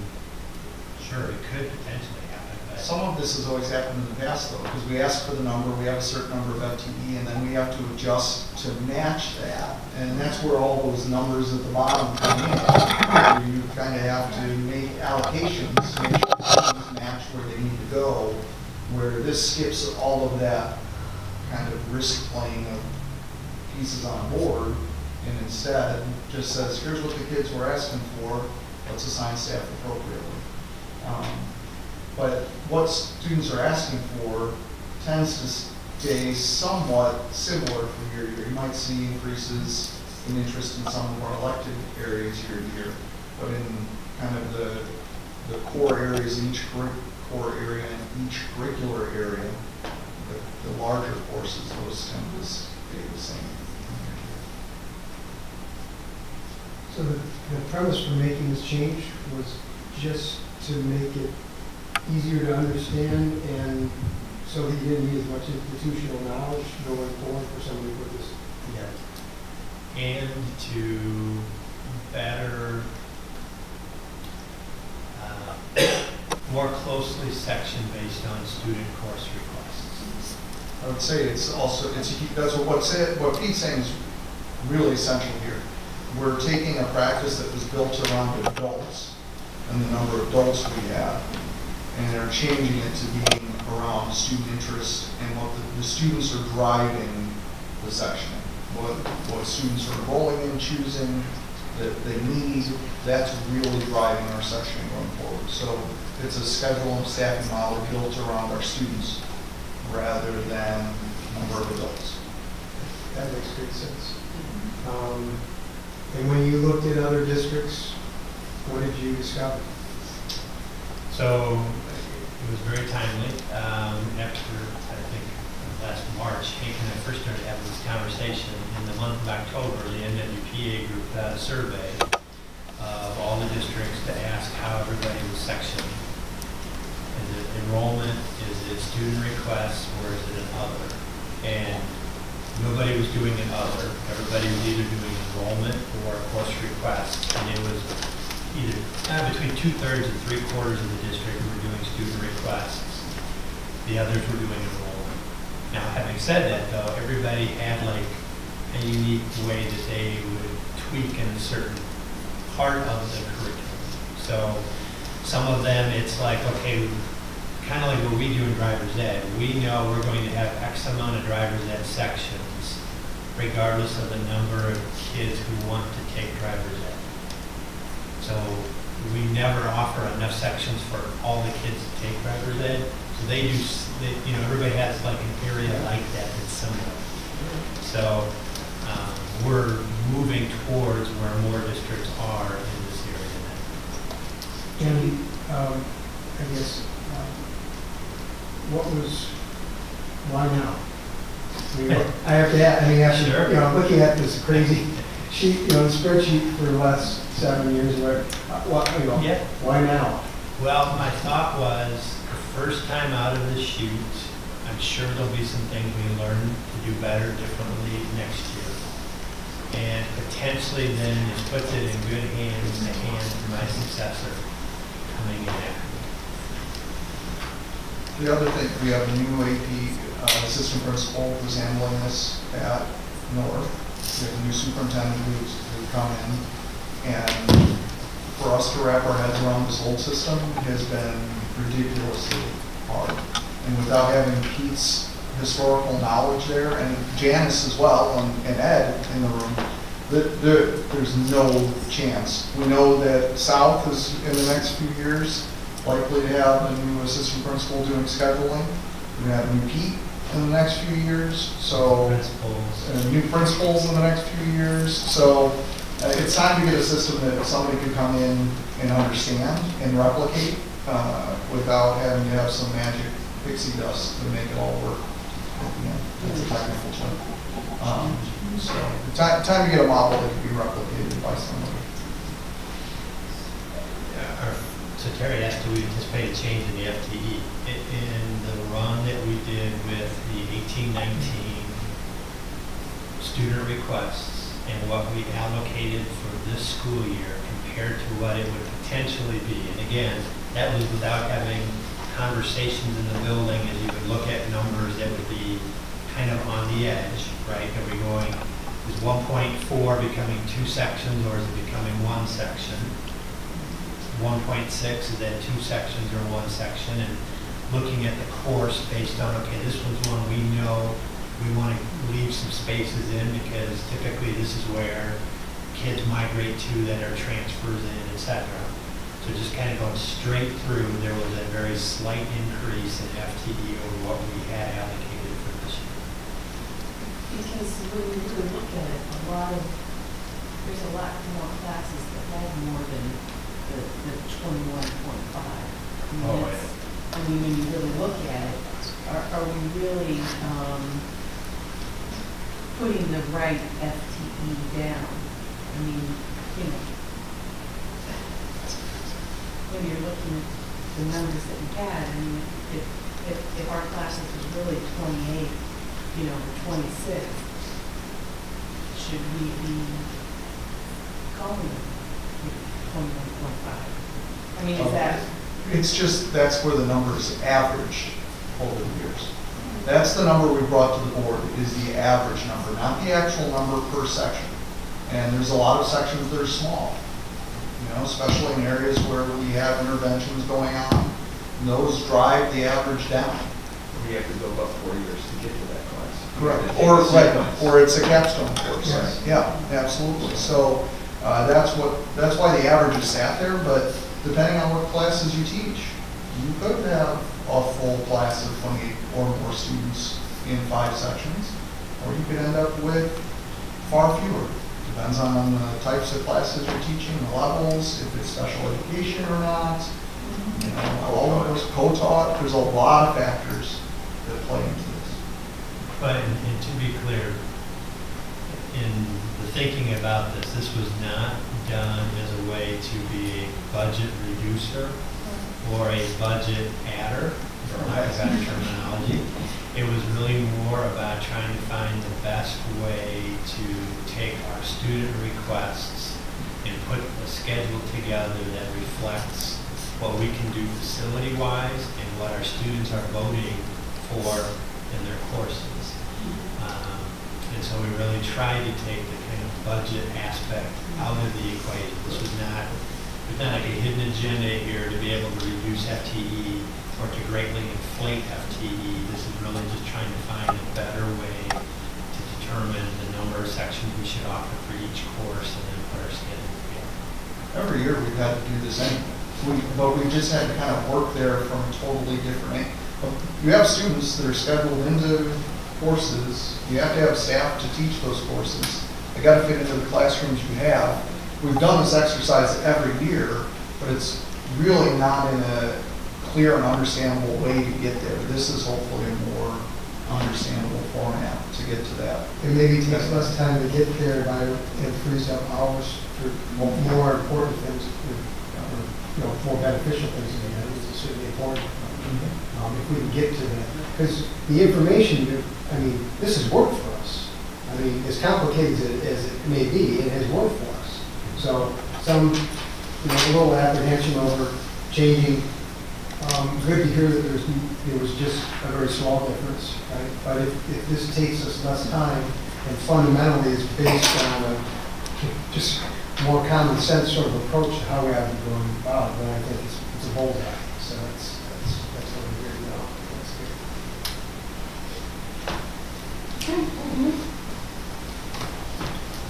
Sure, it could potentially happen. But some of this has always happened in the past, though, because we ask for the number, we have a certain number of FTE, and then we have to adjust to match that. And that's where all those numbers at the bottom come in. Where you kind of have to make allocations, make sure things match where they need to go, where this skips all of that kind of risk playing of pieces on board, and instead just says, here's what the kids were asking for, let's assign staff appropriately. But what students are asking for tends to stay somewhat similar from year to year. You might see increases in interest in some of our elected areas year to year, but in kind of the core areas, each core area and each curricular area, the larger courses, those tend to stay the same. So the premise for making this change was just to make it easier to understand, and so that you didn't need as much institutional knowledge going forward for somebody to put this together. And to better, more closely section based on student course requests. I would say it's also, that's what Pete's saying is really essential here. We're taking a practice that was built around adults and the number of adults we have, and are changing it to being around student interest and what the students are driving the section. What students are enrolling in, choosing, that they need, that's really driving our section going forward. So it's a schedule and staffing model built around our students rather than number of adults. That makes good sense. And when you looked at other districts, what did you discover? So it was very timely. After, I think, last March, Hank and I first started having this conversation. In the month of October, the NWPA group put out a survey of all the districts to ask how everybody was sectioned. Is it enrollment, is it student requests, or is it an other? And nobody was doing an other. Everybody was either doing enrollment or course requests. And it was either between 2/3 and 3/4 of the district were doing student requests. The others were doing enrollment. Now, having said that, though, everybody had a unique way that they would tweak in a certain part of the curriculum. So some of them, it's like, okay, kind of like what we do in driver's ed. We know we're going to have X amount of driver's ed sections, regardless of the number of kids who want to take driver's ed. So we never offer enough sections for all the kids to take driver's ed. So they do, everybody has like an area like that that's similar. So we're moving towards where more districts are in this area now. And I guess, why now? I mean, I have to add, after looking at this crazy sheet, the spreadsheet for the last 7 years, why now? Well, my thought was the first time out of the chute, I'm sure there'll be some things we learn to do better, differently next year. And potentially then it puts it in good hands, the hands of my successor coming in after. The other thing, we have a new AP assistant principal who's handling this at North. We have a new superintendent who's come in. And for us to wrap our heads around this old system has been ridiculously hard. And without having Pete's historical knowledge there, and Janice as well, and Ed in the room, there's no chance. We know that South is in the next few years likely to have a new assistant principal doing scheduling. We're going to have a new Pete in the next few years, so new principals in the next few years. So it's time to get a system that somebody could come in and understand and replicate without having to have some magic pixie dust to make it all work. That's a technical term. So time to get a model that can be replicated by somebody. So Terry asked, do we anticipate a change in the FTE? In the run that we did with the 18-19 student requests and what we allocated for this school year compared to what it would potentially be, and again, that was without having conversations in the building, as you would look at numbers that would be kind of on the edge, right? Are we going, is 1.4 becoming 2 sections, or is it becoming 1 section? 1.6, is that 2 sections or 1 section? And looking at the course based on, okay, this one's one we know we want to leave some spaces in, because typically this is where kids migrate to that are transfers in, etc. So just kind of going straight through, there was a very slight increase in FTE over what we had allocated for this year. Because when you really look at it, there's a lot more classes that have more than the 21.5. I mean, when you really look at it, are we really putting the right FTE down? I mean, when you're looking at the numbers that we had, I mean, if our classes was really 28, 26, should we be calling it 21.5? I mean, is that? It's just, that's where the numbers averaged over the years. That's the number we brought to the board, is the average number, not the actual number per section. And there's a lot of sections that are small, especially in areas where we have interventions going on. And those drive the average down. We have to go about 4 years to get to that class. Correct. Or it's a capstone course. Yes. Yeah, absolutely. So that's why the average is sat there, but depending on what classes you teach, you could have a full class of 28 or more students in 5 sections, or you could end up with far fewer. Depends on the types of classes you're teaching, the levels, if it's special education or not, all of those co-taught. There's a lot of factors that play into this. But and to be clear, in the thinking about this, this was not done as a way to be a budget reducer or a budget adder, for lack of better terminology. It was really more about trying to find the best way to take our student requests and put a schedule together that reflects what we can do facility-wise and what our students are voting for in their courses. And so we really tried to take the kind of budget aspect out of the equation. This was not, there's not like a hidden agenda here to be able to reduce FTE or to greatly inflate FTE. This is really just trying to find a better way to determine the number of sections we should offer for each course and then put our schedule together. Every year we've had to do this anyway. But we just had to kind of work there from a totally different. You have students that are scheduled into courses. You have to have staff to teach those courses. They got to fit into the classrooms you have. We've done this exercise every year, but it's really not in a clear and understandable way to get there. This is hopefully a more understandable format to get to that. It maybe takes less time to get there by it frees up hours for more important things, or more beneficial things in the end, which is certainly important. If we can get to that, because the information, I mean, this has worked for us. I mean, as complicated as it may be, it has worked for us. So some, a little apprehension over changing. Good to hear that there was just a very small difference, right? But if this takes us less time and fundamentally is based on just more common sense sort of approach to how we have to go about, then I think it's a bullseye. So that's what we're here now. That's good.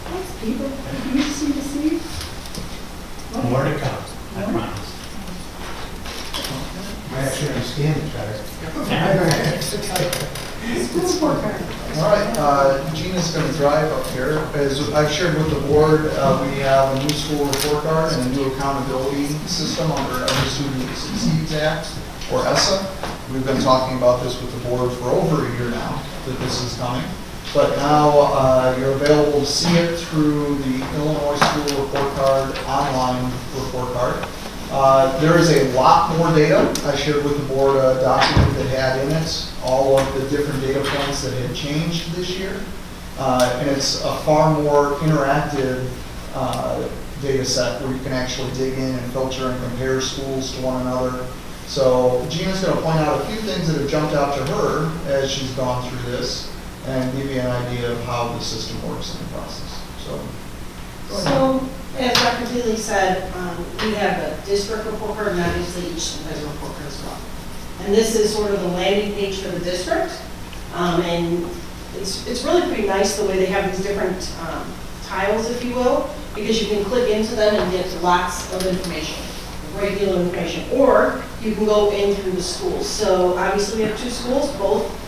Thanks, people. Did you see the seed? More to come, I promise. I actually understand it better. All right, Gina's going to drive up here. As I've shared with the board, we have a new school report card and a new accountability system under Every Student Succeeds Act, or ESSA. We've been talking about this with the board for over a year now, that this is coming. But now you're available to see it through the Illinois School Report Card, online report card. There is a lot more data. I shared with the board a document that had in it all of the different data points that had changed this year. And it's a far more interactive data set where you can actually dig in and filter and compare schools to one another. So Gina's going to point out a few things that have jumped out to her as she's gone through this and give you an idea of how the system works in the process. So, as Dr. Thiele said, we have a district report card, and obviously each school has a report card as well. And this is sort of the landing page for the district. And it's really pretty nice the way they have these different tiles, if you will, because you can click into them and get lots of information, regular information, or you can go in through the schools. So obviously we have two schools, both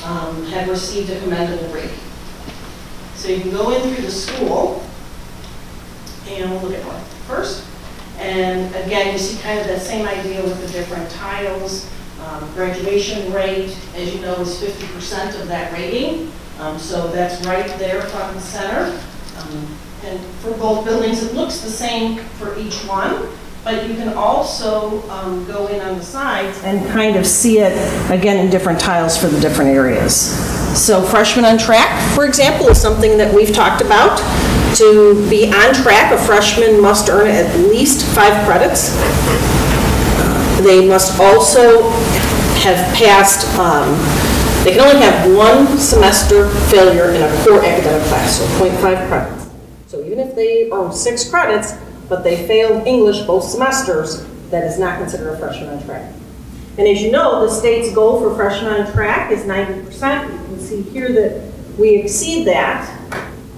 have received a commendable rating. So you can go in through the school, and we'll look at one first. And again, you see kind of that same idea with the different tiles. Graduation rate, as you know, is 50% of that rating. So that's right there front and center. And for both buildings, it looks the same for each one. But you can also go in on the sides and kind of see it, again, in different tiles for the different areas. So freshmen on track, for example, is something that we've talked about. To be on track, a freshman must earn at least 5 credits. They must also have passed, they can only have 1 semester failure in a core academic class, so 0.5 credits. So even if they earn 6 credits, but they failed English both semesters, that is not considered a freshman on track. And as you know, the state's goal for freshmen on track is 90%. You can see here that we exceed that.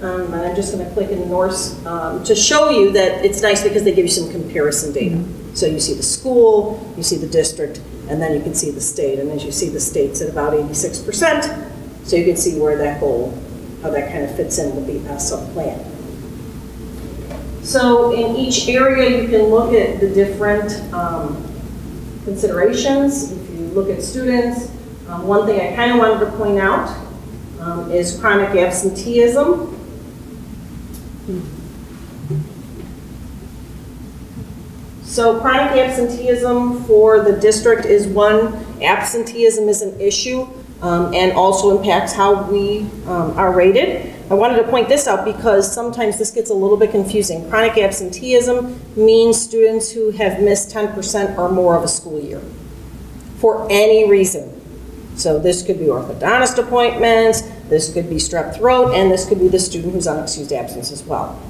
And I'm just going to click in Norse to show you that it's nice because they give you some comparison data. So you see the school, you see the district, and then you can see the state. And as you see, the state's at about 86%. So you can see where that goal, how that kind of fits in with the ESSA plan. So in each area, you can look at the different considerations. If you look at students, one thing I kind of wanted to point out is chronic absenteeism. So chronic absenteeism for the district is one. Absenteeism is an issue and also impacts how we are rated. I wanted to point this out because sometimes this gets a little bit confusing. Chronic absenteeism means students who have missed 10% or more of a school year for any reason. So this could be orthodontist appointments, this could be strep throat, and this could be the student who's on excused absence as well.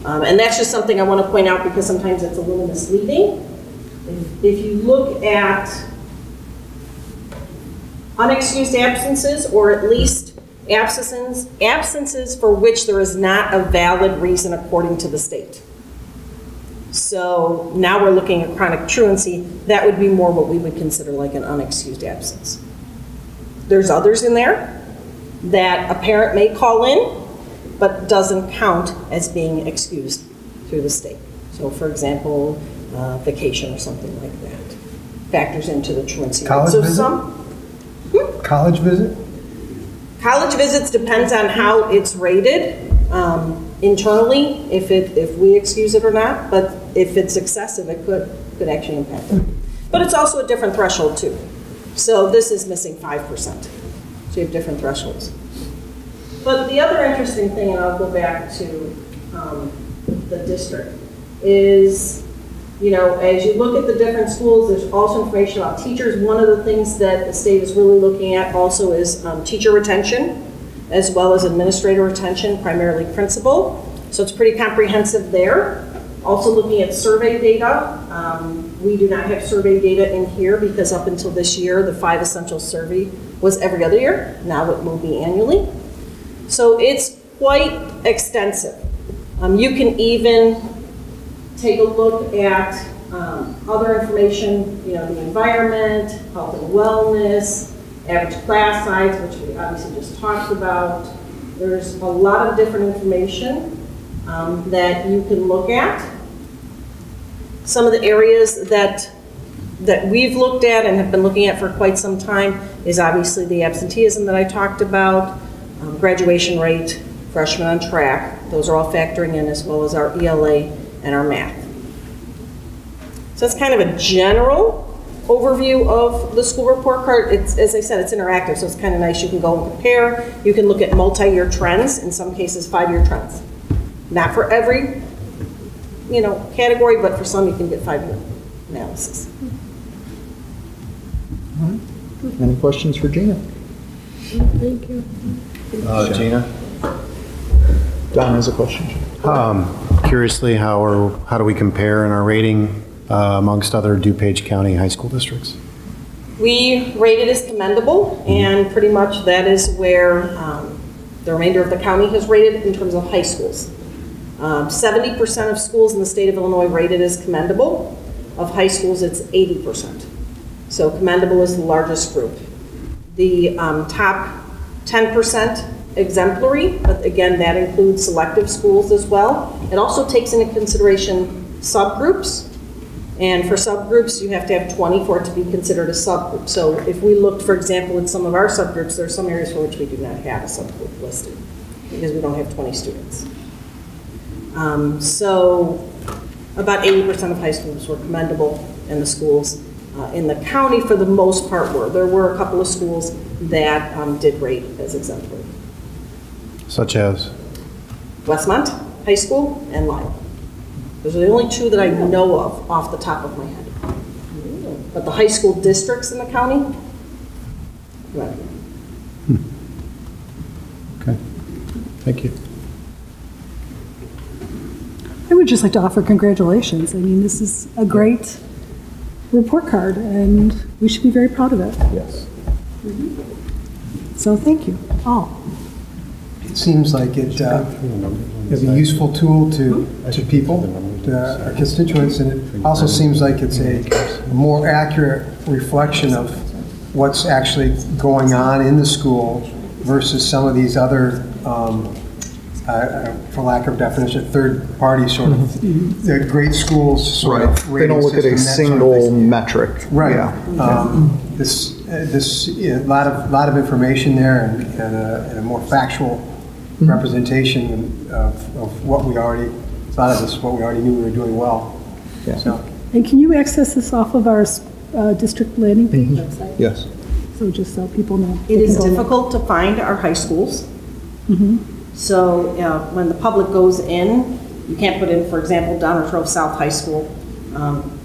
And that's just something I want to point out because sometimes it's a little misleading. If you look at unexcused absences, or at least absences for which there is not a valid reason according to the state. So now we're looking at chronic truancy. That would be more what we would consider like an unexcused absence. There's others in there that a parent may call in, but doesn't count as being excused through the state. So for example, vacation or something like that factors into the truancy rate. College So visit? College visit? College visits depends on how it's rated internally, if we excuse it or not, but if it's excessive, it could actually impact it. But it's also a different threshold too. So this is missing 5%. So you have different thresholds. But the other interesting thing, and I'll go back to the district, is, you know, as you look at the different schools, there's also information about teachers. One of the things that the state is really looking at also is teacher retention, as well as administrator retention, primarily principal. So it's pretty comprehensive there. Also looking at survey data. We do not have survey data in here because up until this year, the 5 essential survey was every other year. Now it will be annually. So it's quite extensive. You can even take a look at other information, you know, the environment, health and wellness, average class size, which we obviously just talked about. There's a lot of different information that you can look at. Some of the areas that we've looked at and have been looking at for quite some time is obviously the absenteeism that I talked about, graduation rate, freshmen on track. Those are all factoring in, as well as our ELA and our math. So that's kind of a general overview of the school report card. It's, as I said, it's interactive, so it's kind of nice. You can go and compare. You can look at multi-year trends, in some cases 5-year trends. Not for every, you know, category, but for some you can get 5-year analysis. Any questions for Gina? Thank you. Gina? Don has a question. Curiously, how do we compare in our rating amongst other DuPage County high school districts? We rate it as commendable, and pretty much that is where the remainder of the county has rated in terms of high schools. 70% of schools in the state of Illinois rated as commendable. Of high schools, it's 80%. So commendable is the largest group. The top 10% exemplary, but again, that includes selective schools as well. It also takes into consideration subgroups. And for subgroups, you have to have 20 for it to be considered a subgroup. So if we looked, for example, in some of our subgroups, there are some areas for which we do not have a subgroup listed because we don't have 20 students. So about 80% of high schools were commendable, and the schools in the county, for the most part, were. There were a couple of schools that did rate as exemplary. Such as? Westmont High School and Lyle. Those are the only two that I know of off the top of my head. But the high school districts in the county, right. Okay, thank you. I would just like to offer congratulations. I mean, this is a great report card, and we should be very proud of it. Yes. So thank you all. It seems like it is a useful tool to people, to our constituents, and it also seems like it's a more accurate reflection of what's actually going on in the school versus some of these other, for lack of definition, third-party sort of the great schools sort of They don't look at a single metric. Right. Yeah. This a lot of information there, and a more factual representation of what we already, a lot of this is what we already knew we were doing well. Yeah. So. And can you access this off of our district landing page website? Yes. So just so people know. It is difficult to find our high schools. So when the public goes in, you can't put in, for example, Donner Grove South High School.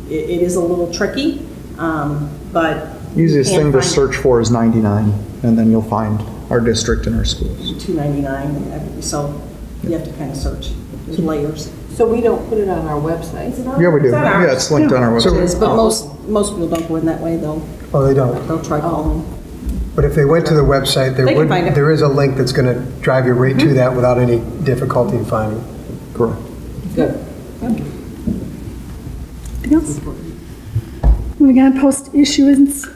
It is a little tricky, but easiest thing to search for is 99, and then you'll find our district and our schools. 299, so you have to kind of search. There's layers. So we don't put it on our website? Yeah, we do. Yeah, it's linked on our website. But most people don't go in that way, though. Oh, they don't? They'll try calling. But if they went to the website, there is a link that's going to drive you right to that without any difficulty in finding. Correct. Good. Anything else? Moving on, post-issuance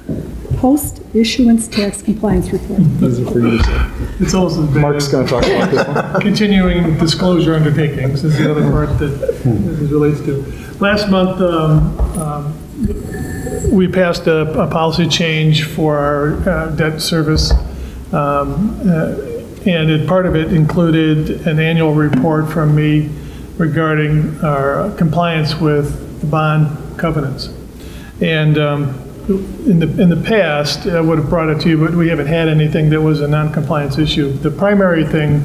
tax compliance report. Those are for you to say. It's also Mark's going to talk about this one. Continuing disclosure undertakings is the other part that this relates to. Last month, we passed a policy change for our debt service, and part of it included an annual report from me regarding our compliance with the bond covenants. And in the past, I would have brought it to you, but we haven't had anything that was a non-compliance issue. The primary thing,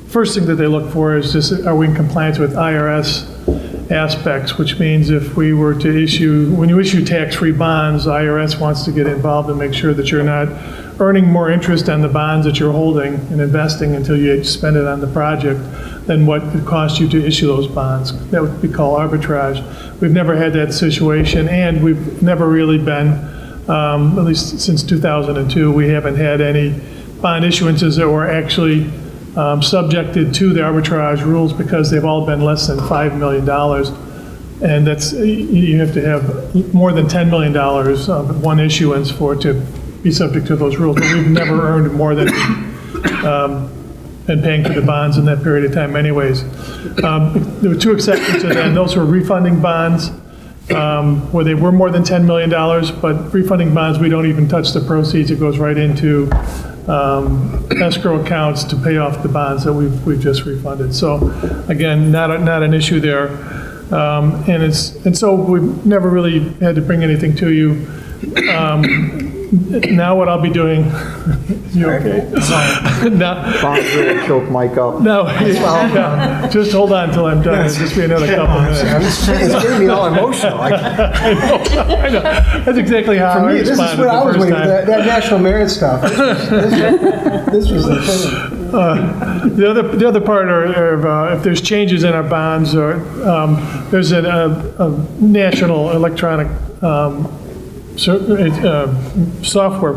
first thing that they look for is just, are we in compliance with IRS aspects, which means if we were to issue, when you issue tax-free bonds, IRS wants to get involved and make sure that you're not earning more interest on the bonds that you're holding and investing until you spend it on the project than what it costs you to issue those bonds. That would be called arbitrage. We've never had that situation, and we've never really been, at least since 2002, we haven't had any bond issuances that were actually subjected to the arbitrage rules because they've all been less than $5 million. And that's, you have to have more than $10 million of one issuance for it to be subject to those rules. But we've never earned more than been paying for the bonds in that period of time anyways. There were two exceptions to that, and those were refunding bonds, where they were more than $10 million, but refunding bonds, we don't even touch the proceeds. It goes right into escrow accounts to pay off the bonds that we've just refunded. So again, not an issue there. And so we've never really had to bring anything to you. Now what I'll be doing, you okay? Now, really choke Mike up. No, yeah, just hold on until I'm done. It'll just be another couple minutes. It's getting me all emotional. I know. That's exactly how For I me, this is responded what I was the first waiting for, time. that national merit stuff. This was the thing. The other part are if there's changes in our bonds, or there's a national electronic software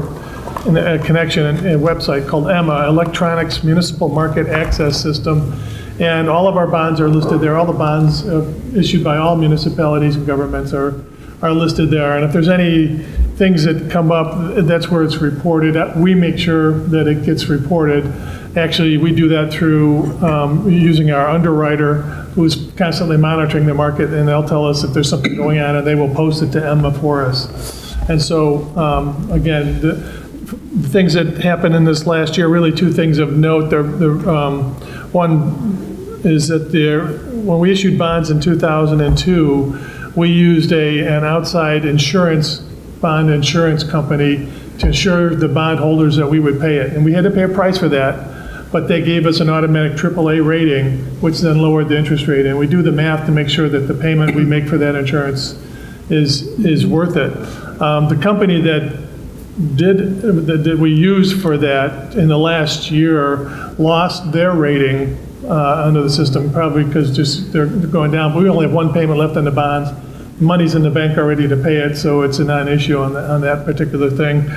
connection and website called EMMA, Electronics Municipal Market Access System, and all of our bonds are listed there. All the bonds issued by all municipalities and governments are listed there. And if there's any things that come up, that's where it's reported. We make sure that it gets reported. Actually, we do that through using our underwriter, who's constantly monitoring the market, and they'll tell us if there's something going on, and they will post it to EMMA for us. And so, again, the things that happened in this last year, really two things of note. One is that when we issued bonds in 2002, we used an outside bond insurance company to ensure the bondholders that we would pay it. And we had to pay a price for that, but they gave us an automatic AAA rating, which then lowered the interest rate. And we do the math to make sure that the payment we make for that insurance is worth it. The company that we used for that in the last year lost their rating under the system, probably because just they're going down. But we only have one payment left on the bonds. Money's in the bank already to pay it, so it's a non-issue on that particular thing.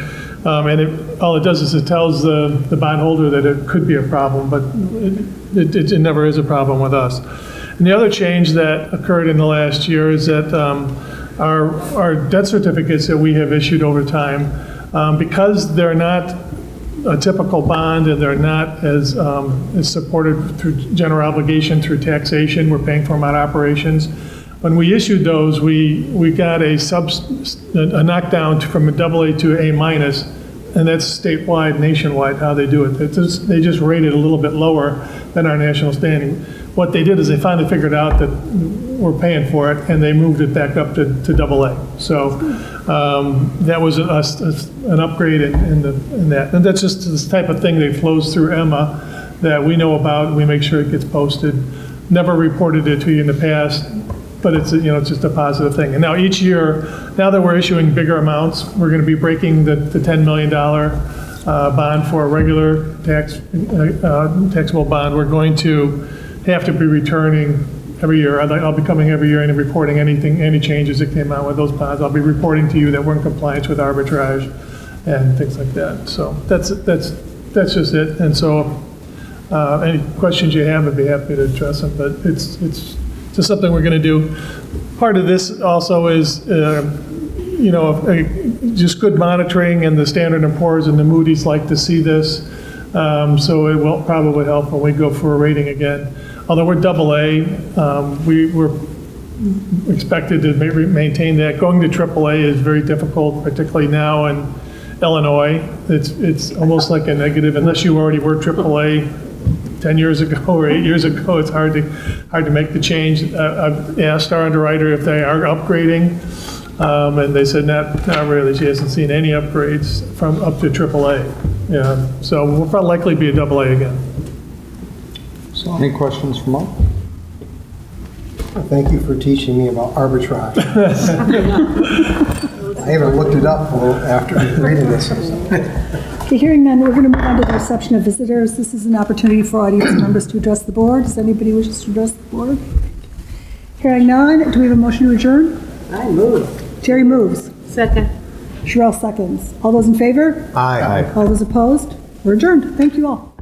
And all it does is it tells the bondholder that it could be a problem, but it never is a problem with us. And the other change that occurred in the last year is that our debt certificates that we have issued over time, because they're not a typical bond and they're not as supported through general obligation through taxation, we're paying for them on operations. When we issued those, we got a knockdown from a AA to A minus, and that's statewide, nationwide, how they do it. They just rate it a little bit lower than our national standing. What they did is they finally figured out that we're paying for it, and they moved it back up to AA. So that was an upgrade in that. And that's just this type of thing that flows through EMMA that we know about, and we make sure it gets posted. Never reported it to you in the past, but it's just a positive thing. And now each year, now that we're issuing bigger amounts, we're going to be breaking the $10 million bond for a regular taxable bond. We're going to have to be returning every year. I'll be coming every year and reporting any changes that came out with those bonds. I'll be reporting to you that we're in compliance with arbitrage. and things like that. So that's just it. And so any questions you have, I'd be happy to address them, but it's just something we're going to do. Part of this also is, just good monitoring, and the Standard & Poor's and the Moody's like to see this. So it will probably help when we go for a rating again. Although we're AA, we're expected to maintain that. Going to AAA is very difficult, particularly now in Illinois. It's almost like a negative, unless you already were AAA 10 years ago or 8 years ago. It's hard to make the change. I've asked our underwriter if they are upgrading, and they said not really. She hasn't seen any upgrades from up to AAA. Yeah, so we'll probably likely be a AA again. So, any questions from Mark? Thank you for teaching me about arbitrage. I haven't looked it up after reading this. Okay, hearing none, we're going to move on to the reception of visitors. This is an opportunity for audience members to address the board. Does anybody wish to address the board? Hearing none, do we have a motion to adjourn? I move. Terry moves. Second. Sherelle seconds. All those in favor? Aye. All those opposed? We're adjourned. Thank you all.